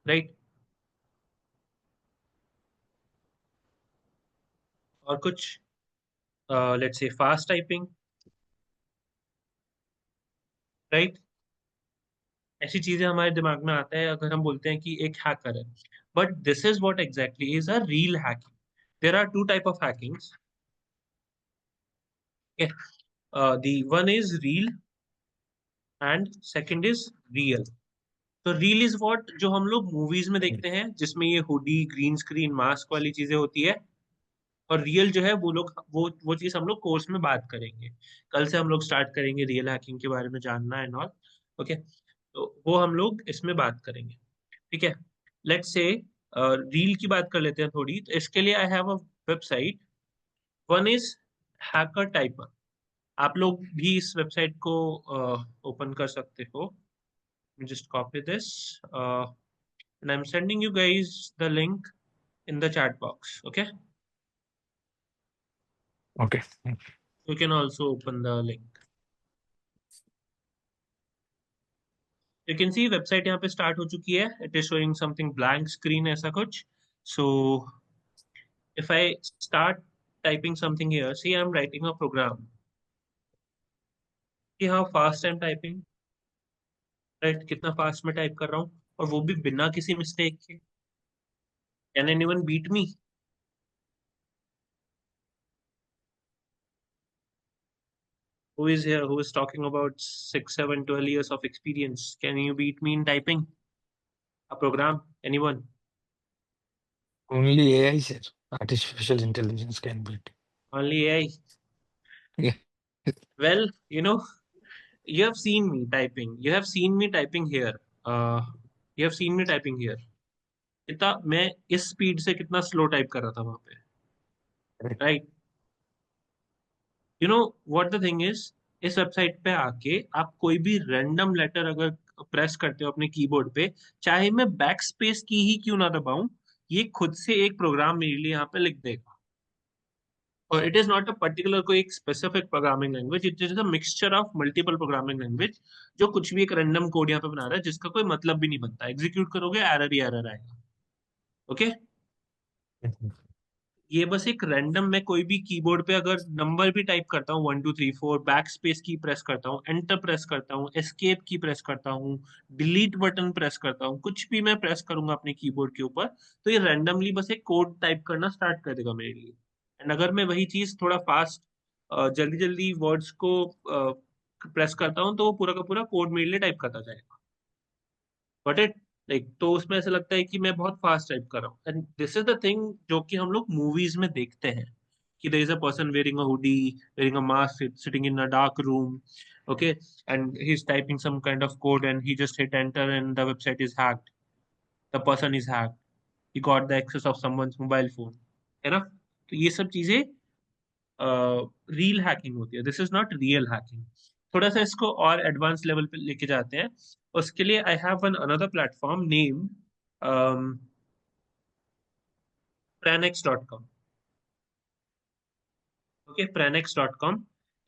[SPEAKER 2] राइट? और कुछ let's say fast typing, right? ऐसी चीजें हमारे दिमाग में आता है अगर हम बोलते हैं कि एक हैकर है। But this is what exactly is a reel hacking. There are two type of hackings, the one is reel and second is real. तो रील इज व्हाट जो हम लोग मूवीज में देखते हैं, जिसमें ये हुडी, ग्रीन स्क्रीन, मास्क वाली चीजें होती है, और रियल जो है वो लोग वो चीज हम लोग कोर्स में बात करेंगे। कल से हम लोग स्टार्ट करेंगे रियल हैकिंग के बारे में जानना एंड ऑल। ओके, तो वो हम लोग इसमें बात करेंगे। ठीक है, लेट्स से रील की बात कर लेते हैं थोड़ी। तो इसके लिए I have a website, one is hacker typer. आप लोग भी इस वेबसाइट को ओपन कर सकते हो। Just copy this and I'm sending you guys the link in the chat box. Okay,
[SPEAKER 3] Okay.
[SPEAKER 2] you can also open the link. You can see website यहाँ पे start हो चुकी है. It is showing something blank screen ऐसा कुछ. So if I start typing something here, see I'm writing a program. See how fast I'm typing, right? कितना fast मैं type कर रहा हूँ, और वो भी बिना किसी mistake के. Can anyone beat me? Who is here? Who is talking about 6, 7, 12 years of experience? Can you beat me in typing a program? Anyone?
[SPEAKER 3] Only AI, sir. Artificial intelligence can beat.
[SPEAKER 2] Only AI.
[SPEAKER 3] Yeah.
[SPEAKER 2] Well, you have seen me typing. You have seen me typing here. You have seen me typing here. कितना मैं इस speed से कितना slow type कर रहा था वहां पे,
[SPEAKER 3] Correct.
[SPEAKER 2] Right? You know what the thing is, इस वेबसाइट पे आके आप कोई भी रैंडम लेटर अगर प्रेस करते हो अपने कीबोर्ड पे, चाहे मैं बैक स्पेस की ही क्यों ना दबाऊं, ये खुद से एक प्रोग्राम मेरे लिए यहाँ पे लिख देगा। और it is not a particular कोई एक specific programming language, it is a mixture of multiple programming language, जो कुछ भी एक रैंडम कोड यहाँ पे बना रहा है जिसका कोई मतलब भी नहीं बनता। एग्जीक्यूट करोगे एरर ही एरर आएगा। ओके, ये बस एक रैंडम, मैं कोई भी कीबोर्ड पे अगर नंबर भी टाइप करता हूँ 1 2 3 4, बैक स्पेस की प्रेस करता हूँ, एंटर प्रेस करता हूँ, एस्केप की प्रेस करता हूँ, डिलीट बटन प्रेस करता हूँ, कुछ भी मैं प्रेस करूंगा अपने कीबोर्ड के ऊपर, तो ये रैंडमली बस एक कोड टाइप करना स्टार्ट कर देगा मेरे लिए। एंड अगर मैं वही चीज थोड़ा फास्ट जल्दी जल्दी वर्ड्स को प्रेस करता हूँ, तो वो पूरा का पूरा कोड मेरे लिए टाइप करता जाएगा। बट इट लाइक, तो उसमें ऐसा लगता है कि मैं बहुत फास्ट टाइप कर रहा हूँ। And this is the thing जो कि हम लोग मूवीज में देखते हैं, कि there is a person wearing a hoodie, wearing a mask, sitting in a dark room, okay, and he is typing some kind of code and he just hit enter and the website is hacked, the person is hacked, he got the access of someone's mobile phone, है ना? तो ये सब चीजें reel hacking होती है। This is not real hacking. थोड़ा सा इसको और एडवांस लेवल पे लेके जाते हैं। उसके लिए I have one another platform named pranex.com. Okay, pranex.com.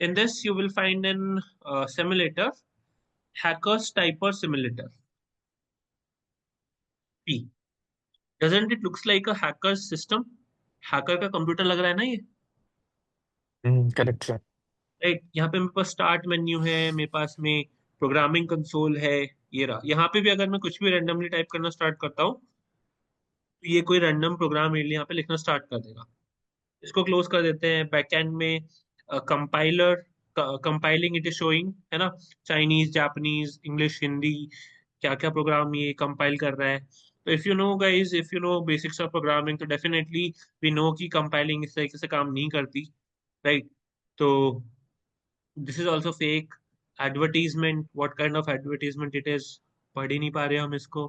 [SPEAKER 2] In this, you will find an simulator, Hackers Typer Simulator P. Doesn't it looks like a hacker's system? Hacker का कंप्यूटर लग रहा है ना ये,
[SPEAKER 3] Correct, sir.
[SPEAKER 2] राइट? यहाँ पे मेरे पास start menu है, मेरे पास में प्रोग्रामिंग कंसोल है, ये रहा। यहाँ पे भी अगर मैं कुछ भी रैंडमली टाइप करना स्टार्ट करता हूँ, तो ये कोई रैंडम प्रोग्राम मेरे लिए यहाँ पे लिखना स्टार्ट कर देगा। इसको क्लोज कर देते हैं। बैकएंड में compiler, compiling it is showing, है ना? चाइनीज, जापानीज, इंग्लिश, हिंदी, क्या क्या प्रोग्राम ये कंपाइल कर रहा है। तो if you know guys, if you know basics of programming, तो डेफिनेटली वी नो कि कंपाइलिंग इस तरीके से काम नहीं करती, राइट? तो this is also fake advertisement. What kind of advertisement it is, पढ़ ही नहीं पा रहे हम इसको,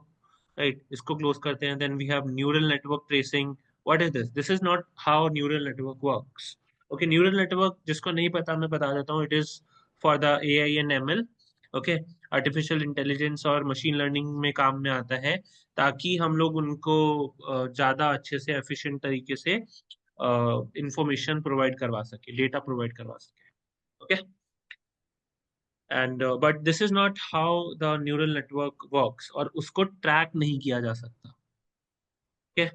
[SPEAKER 2] राइट? इसको क्लोज करते हैं। Then we have neural network tracing. What is this? This is not how neural network works. Okay, neural network जिसको नहीं पता मैं बता देता हूँ, it is for the AI and ML। Okay, artificial intelligence और मशीन लर्निंग में काम में आता है, ताकि हम लोग उनको ज़्यादा अच्छे से एफिशिएंट तरीके से इंफॉर्मेशन प्रोवाइड करवा सके, डेटा प्रोवाइड करवा सके। Okay, and but this is not how the neural network works, और उसको ट्रैक नहीं किया जा सकता। ओके,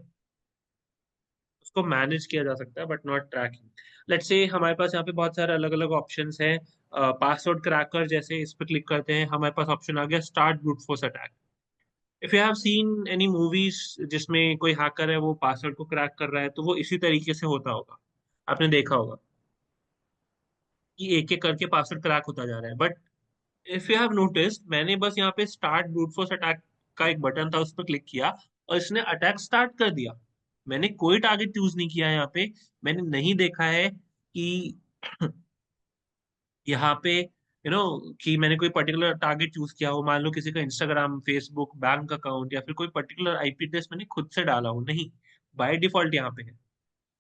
[SPEAKER 2] उसको मैनेज किया जा सकता है but not trekking. Let's say हमारे पास यहाँ पे बहुत सारे अलग अलग ऑप्शंस हैं। पासवर्ड क्रैकर जैसे, इस पर क्लिक करते हैं, हमारे पास ऑप्शन आ गया start brute force attack. If you have seen any movies जिसमें कोई हैकर है वो पासवर्ड को क्रैक कर रहा है, तो वो इसी तरीके से होता होगा, आपने देखा होगा कि एक एक करके पासवर्ड क्रैक होता जा रहा है। But if you have noticed, मैंने बस यहाँ पे स्टार्ट ब्रूट फोर्स अटैक का एक बटन था, उस पर क्लिक किया और इसने अटैक स्टार्ट कर दिया। मैंने कोई टारगेट चूज नहीं किया यहाँ पे। मैंने नहीं देखा है कि यहाँ पे कि मैंने कोई पर्टिकुलर टारगेट चूज किया हो, मान लो किसी का इंस्टाग्राम, फेसबुक, बैंक अकाउंट या फिर कोई पर्टिकुलर आईपी एड्रेस मैंने खुद से डाला हो, नहीं। बाय डिफॉल्ट यहाँ पे है।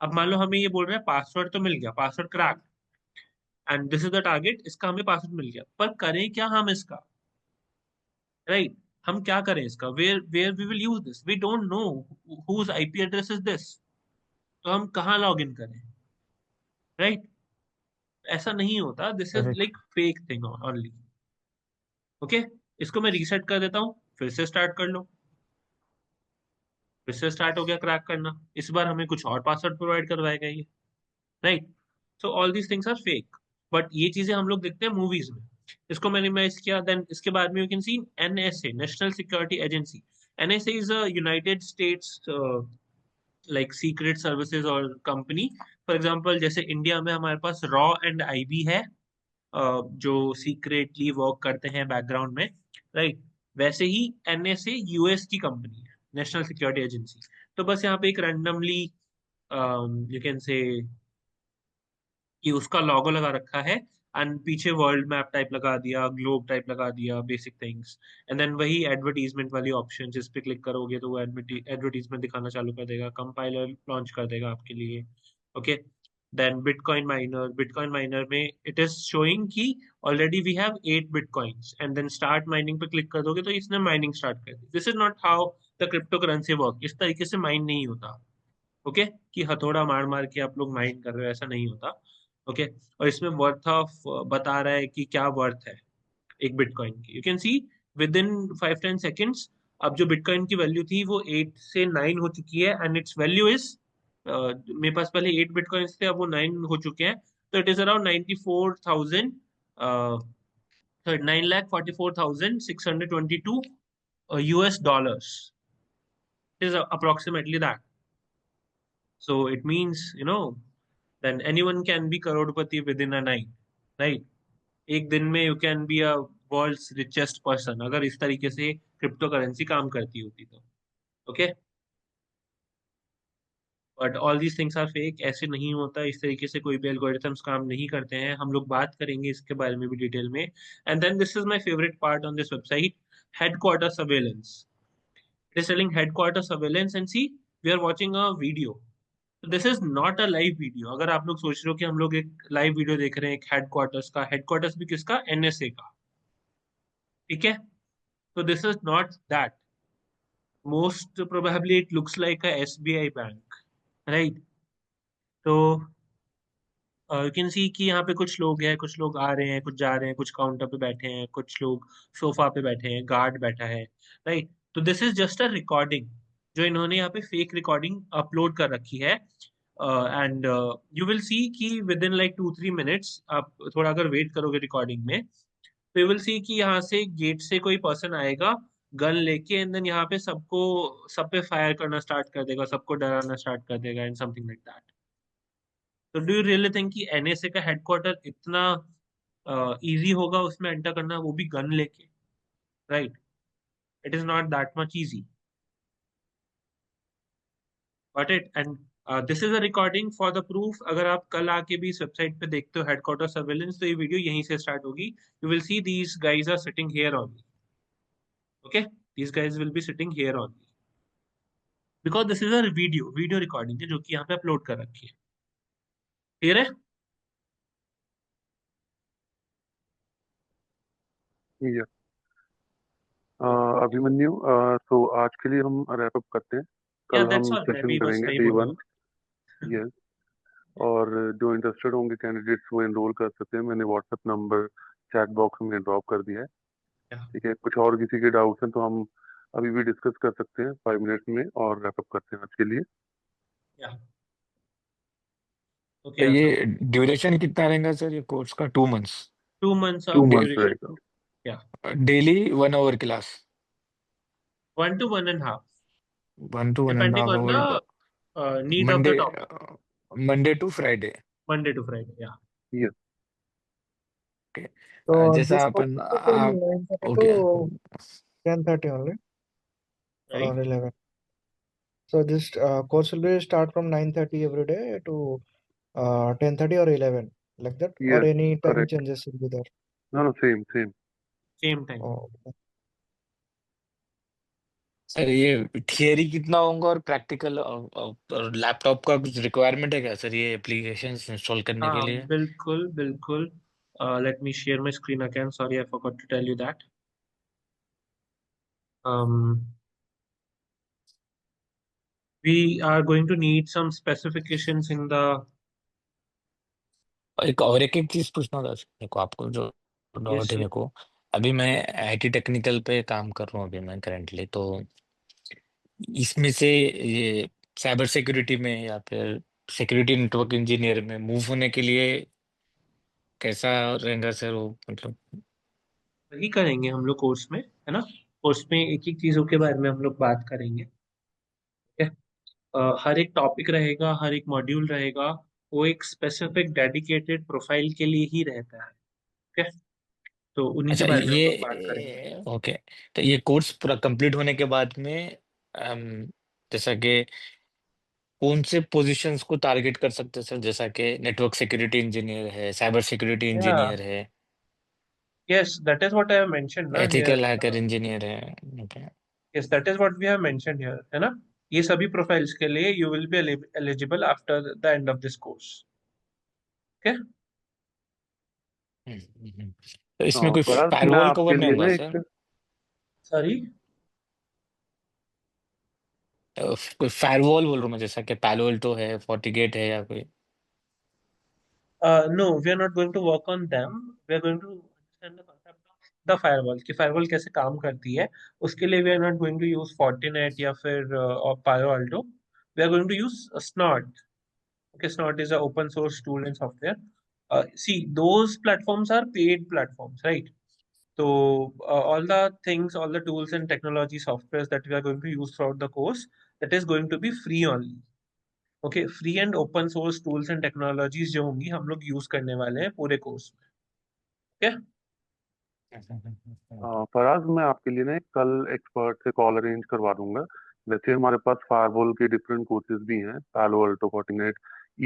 [SPEAKER 2] अब मान लो हमें ये बोल रहा है पासवर्ड तो मिल गया, password crack, and this is the target, इसका हमें पासवर्ड मिल गया, पर करें क्या हम इसका, राइट? हम क्या करें इसका, where where we will use this, we don't know whose IP address is this, तो हम कहाँ लॉग इन करें, राइट? ऐसा नहीं होता, this is
[SPEAKER 3] correct.
[SPEAKER 2] Like fake thing only. Okay, इसको मैं रीसेट कर देता हूँ, फिर से स्टार्ट कर लो। फिर से स्टार्ट हो गया क्रैक करना, इस बार हमें कुछ और पासवर्ड प्रोवाइड करवाएगा ये, right? So all these things are fake, but ये चीजें हम लोग देखते हैं मूवीज में। इसको मिनिमाइज किया, देन इसके बाद में you can C NSA, national security agency. NSA is a United states like secret services और कंपनी। फॉर एग्जांपल जैसे इंडिया में हमारे पास रॉ एंड आईबी है, जो सीक्रेटली वर्क करते हैं बैकग्राउंड में, राइट? वैसे ही एनएसए यूएस की कंपनी है, नेशनल सिक्योरिटी एजेंसी। तो बस यहाँ पे एक रैंडमली यू कैन से कि उसका लोगो लगा रखा है, एंड पीछे वर्ल्ड मैप टाइप लगा दिया, ग्लोब टाइप लगा दिया, बेसिक थिंग्स, एंड देन वही एडवर्टीजमेंट वाली ऑप्शन, जिस पे क्लिक करोगे तो वो एडवर्टीजमेंट दिखाना चालू कर देगा, कंपाइलर लॉन्च कर देगा आपके लिए। ओके, देन बिटकॉइन माइनर में इट इज शोइंग कि already we have 8 bitcoins, and then start mining पे क्लिक कर दोगे तो इसने माइनिंग स्टार्ट कर दी। This is not how the crypto currency work, इस तरीके से माइन नहीं होता। ओके, कि हथौड़ा मार मार के आप लोग माइन कर रहे हो, ऐसा नहीं होता। ओके, और इसमें वर्थ ऑफ बता रहा है कि क्या वर्थ है एक बिटकॉइन की। You can C with in 5-10 seconds अब जो बिटकॉइन की वैल्यू थी वो 8 से 9 हो चुकी है, एंड इट्स वैल्यू इज, मेरे पास पहले 8 बिटकॉइंस थे, अब वो 9 हो चुके हैं, तो it is around 94,000, 9,44,622 US dollars, is approximately that. So it means, then anyone can be crorepati within a night, right? एक दिन में you can be a world's richest person, अगर इस तरीके से क्रिप्टो करेंसी काम करती होती तो। Okay, but all these things are fake, ऐसे नहीं होता, इस तरीके से कोई भी एल्गोरिथम्स काम नहीं करते हैं। हम लोग बात करेंगे इसके बारे में भी डिटेल में। And then this is my favourite part on this website, headquarter surveillance. It is telling headquarter surveillance, and see we are watching a video. This is not a live video. अगर आप लोग सोच रहे हो कि हम लोग एक लाइव वीडियो देख रहे हैं एक हेडक्वार्टर्स का, हेडक्वार्टर्स भी किसका, एनएसए का, ठीक है? तो this is not that, most probably it looks like a SBI bank, right? तो यू कैन सी कि यहाँ पे कुछ लोग हैं, कुछ लोग आ रहे हैं, कुछ जा रहे हैं, कुछ काउंटर पे बैठे हैं, कुछ लोग सोफा पे बैठे हैं, गार्ड बैठा है, राइट? तो this is just a recording, जो इन्होंने यहाँ पे फेक रिकॉर्डिंग अपलोड कर रखी है, एंड यू विल सी कि विद इन लाइक 2-3 मिनट्स आप थोड़ा अगर वेट करोगे रिकॉर्डिंग में, तो यू विल सी कि यहाँ से गेट से कोई पर्सन आएगा गन लेके, एंड देन यहाँ पे सब पे फायर करना स्टार्ट कर देगा, सबको डराना स्टार्ट कर देगा, एंड समथिंग लाइक दैट। तो डू यू रियली थिंक कि एनएसए का हेडक्वार्टर इतना इजी होगा उसमें एंटर करना, वो भी गन लेके, right? It is not that much easy, but it and this is a recording for the proof. अगर आप कल आके भी इस वेबसाइट पे देखते हो हेडक्वार्टर सर्वेलेंस, तो ये वीडियो यहीं से स्टार्ट होगी। You will see these guys are sitting here only, okay, these guys will be sitting here only, because this is a video recording है जो कि यहाँ पे अपलोड कर रखी है। क्लियर है?
[SPEAKER 1] या अभिमन्यु, तो आज के लिए हम रैप अप करते हैं,
[SPEAKER 2] या
[SPEAKER 1] कल
[SPEAKER 2] दैट्स
[SPEAKER 1] हम
[SPEAKER 2] ऑल, मैं
[SPEAKER 1] सेशन
[SPEAKER 2] भी बस
[SPEAKER 1] करेंगे
[SPEAKER 2] वही
[SPEAKER 1] डे
[SPEAKER 2] बोलूंगा।
[SPEAKER 1] 1। यस, और जो इंटरेस्टेड होंगे कैंडिडेट्स वो एनरोल कर सकते हैं। मैंने व्हाट्सएप नंबर चैट बॉक्स में ड्रॉप कर दिया है, ठीक है? कुछ और किसी के डाउट्स हैं तो हम अभी भी डिस्कस कर सकते हैं 5 मिनट्स में, और रैप अप करते हैं आज के लिए।
[SPEAKER 2] या ओके,
[SPEAKER 3] ये ड्यूरेशन कितना रहेगा सर ये कोर्स का? 2 months?
[SPEAKER 2] 2 months
[SPEAKER 1] 2
[SPEAKER 2] of
[SPEAKER 1] months
[SPEAKER 2] duration.
[SPEAKER 1] रहेगा।
[SPEAKER 2] Yeah,
[SPEAKER 3] daily 1 hour class?
[SPEAKER 2] 1 to 1.5,
[SPEAKER 3] 1 to 1.5
[SPEAKER 2] depending on
[SPEAKER 3] hour?
[SPEAKER 2] the need of
[SPEAKER 3] Monday
[SPEAKER 2] the topic.
[SPEAKER 3] Monday to Friday?
[SPEAKER 2] Monday to Friday, yeah.
[SPEAKER 1] Yes,
[SPEAKER 3] okay.
[SPEAKER 4] So
[SPEAKER 3] जैसा
[SPEAKER 4] this course
[SPEAKER 3] अपन
[SPEAKER 4] is from
[SPEAKER 3] आप
[SPEAKER 4] 9:30
[SPEAKER 3] okay.
[SPEAKER 4] to 10:30 only,
[SPEAKER 2] Right?
[SPEAKER 4] around 11. So this course will be start from 9:30 every day to 10:30 or 11, like that, or
[SPEAKER 1] Yes,
[SPEAKER 4] any time
[SPEAKER 1] correct.
[SPEAKER 4] changes will be there.
[SPEAKER 1] No, same.
[SPEAKER 2] Same time.
[SPEAKER 4] Oh,
[SPEAKER 3] sir ये theory कितना होगा और practical और laptop का कुछ requirement है क्या sir ये एप्लीकेशंस इंस्टॉल करने के
[SPEAKER 2] हाँ,
[SPEAKER 3] लिए?
[SPEAKER 2] बिल्कुल बिल्कुल. Let me share my screen again. Sorry, I forgot to tell you that. We are going to need some specifications in the.
[SPEAKER 3] एक चीज पूछना था सर मेरे को, आपको जो
[SPEAKER 2] Yes,
[SPEAKER 3] डाउट है
[SPEAKER 2] sir.
[SPEAKER 3] मेरे को, अभी मैं आईटी टेक्निकल पे काम कर रहा हूँ अभी मैं करंटली, तो इसमें से ये साइबर सिक्योरिटी में या फिर सिक्योरिटी नेटवर्क इंजीनियर में मूव होने के लिए कैसा रहेगा सर वो, मतलब?
[SPEAKER 2] वही करेंगे हम लोग कोर्स में, है ना? कोर्स में एक एक चीजों के बारे में हम लोग बात करेंगे. ठीक है? हर एक टॉपिक रहेगा, हर एक मॉड्यूल रहेगा, वो एक स्पेसिफिक डेडिकेटेड प्रोफाइल के लिए ही रहता है. ठीक है? तो उन्हीं के
[SPEAKER 3] अच्छा
[SPEAKER 2] बारे में हम लोग बात करेंगे.
[SPEAKER 3] ये ओके, तो ये कोर्स पूरा कंप्लीट होने के बाद में जैसा कि कौन से पोजीशंस को टारगेट कर सकते हैं सर, जैसा कि नेटवर्क सिक्योरिटी इंजीनियर है, साइबर सिक्योरिटी
[SPEAKER 2] Yeah,
[SPEAKER 3] इंजीनियर है,
[SPEAKER 2] yes, that is what I have mentioned ना here.
[SPEAKER 3] एथिकल हैकर इंजीनियर है? Okay.
[SPEAKER 2] Yes, that is what we have mentioned here, है ना? ये सभी प्रोफाइल्स के लिए you will be eligible after the end of this course. Okay?
[SPEAKER 3] तो इसमें कोई
[SPEAKER 1] फराज, मैं
[SPEAKER 3] फायरवॉल
[SPEAKER 1] आपके
[SPEAKER 3] कवर नहीं
[SPEAKER 1] लिए
[SPEAKER 3] होगा
[SPEAKER 1] ना
[SPEAKER 3] सर?
[SPEAKER 1] एक
[SPEAKER 2] Sorry?
[SPEAKER 3] कोई फायरवॉल बोल रहा हूँ मैं, जैसा कि पैलो अल्टो है, फोर्टिगेट है या कोई?
[SPEAKER 2] No, we are not going to work on them. We are going to understand the concept of the firewall कि firewall कैसे काम करती है. उसके लिए we are not going to use Fortinet या फिर Palo Alto. We are going to use Snort. Okay, Snort is an open source tool and software. See, those platforms are paid platforms, right? So all the things, all the tools and technology softwares that we are going to use throughout the course, that is going to be free only. Okay, free and open source tools and technologies जो होंगी हम लोग use करने वाले हैं पूरे course में. ठीक है?
[SPEAKER 1] फराज, मैं आपके लिए ना एक कल एक्सपर्ट से कॉल अरेंज करवा दूंगा. वैसे हमारे पास फायरवॉल के डिफरेंट कोर्सेज भी हैं, पालो अल्टो, फोर्टिनेट.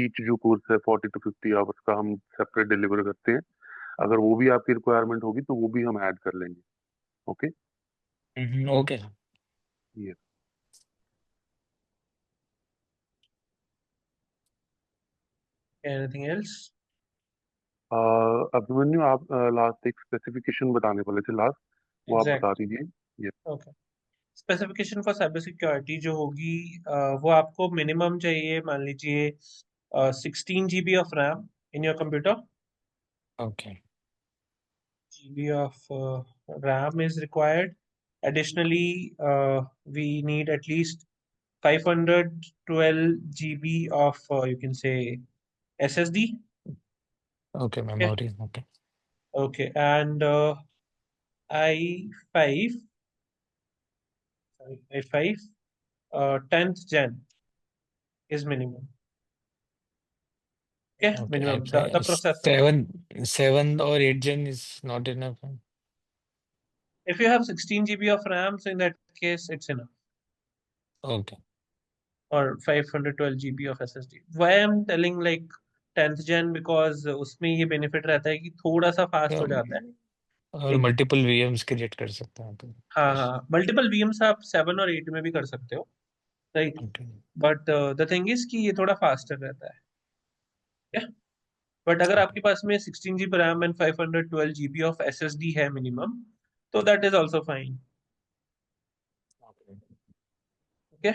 [SPEAKER 1] ईच जो कोर्स है 40 to 50 आवर्स का, हम सेपरेट डिलीवर करते हैं. अगर वो भी आपकी रिक्वायरमेंट होगी तो वो भी हम ऐड कर लेंगे. ओके.
[SPEAKER 3] ओके.
[SPEAKER 1] ये
[SPEAKER 2] एनीथिंग एल्स?
[SPEAKER 1] अभिमन्यु, आप लास्ट एक स्पेसिफिकेशन बताने वाले थे लास्ट, वो आप बता
[SPEAKER 2] एग्जैक्ट.
[SPEAKER 1] दीजिए. ये
[SPEAKER 2] okay. Specification for cyber security जो होगी, वो आपको मिनिमम चाहिए, मान लीजिए 16 GB of RAM in your computer.
[SPEAKER 3] Okay.
[SPEAKER 2] GB of RAM is required. Additionally, we need at least 512 GB of you can say SSD.
[SPEAKER 3] Okay
[SPEAKER 2] Okay,
[SPEAKER 3] memory. Okay.
[SPEAKER 2] okay, and i5, sorry, i5 10th gen is minimum. Okay,
[SPEAKER 3] okay.
[SPEAKER 2] minimum the processor.
[SPEAKER 3] 7 और 8 gen is not enough.
[SPEAKER 2] If you have 16 GB of RAM, so in that case it's enough.
[SPEAKER 3] Okay.
[SPEAKER 2] Or 512 GB of SSD. Why I'm telling like 10th gen, because उसमें ये benefit रहता है कि थोड़ा सा fast हो जाता है.
[SPEAKER 3] और
[SPEAKER 2] ठीक है?
[SPEAKER 3] मल्टीपल वीएम्स क्रिएट कर सकते हैं तो.
[SPEAKER 2] हाँ हाँ, मल्टीपल VMs आप 7 और 8 में भी कर सकते हो, right?
[SPEAKER 3] Okay.
[SPEAKER 2] But the thing is कि ये थोड़ा फास्टर रहता है. बट अगर आपके पास में 16 GB RAM and 512 GB of SSD है मिनिमम, तो that is also fine. Okay,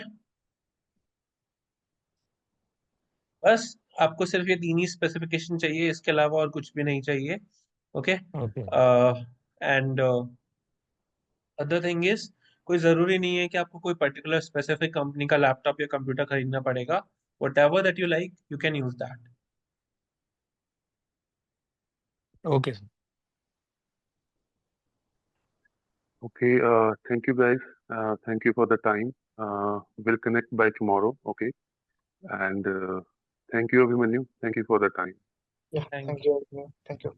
[SPEAKER 2] बस आपको सिर्फ ये तीन ही स्पेसिफिकेशन चाहिए, इसके अलावा और कुछ भी नहीं चाहिए. Okay.
[SPEAKER 3] Okay.
[SPEAKER 2] And other thing is, कोई जरूरी नहीं है कि आपको कोई पर्टिकुलर स्पेसिफिक कंपनी का लैपटॉप या कंप्यूटर खरीदना पड़ेगा. Whatever that you like, you can use that.
[SPEAKER 3] Okay.
[SPEAKER 1] Okay, thank you guys. Thank you for the time. We'll connect by tomorrow. Okay. And thank you, Abhimanyu. Thank you for the time.
[SPEAKER 4] yeah,
[SPEAKER 2] Thank
[SPEAKER 4] thank you. Thank you.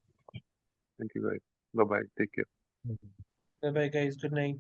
[SPEAKER 1] Thank you, guys. Bye bye. Take care.
[SPEAKER 2] Bye bye, guys. Good night.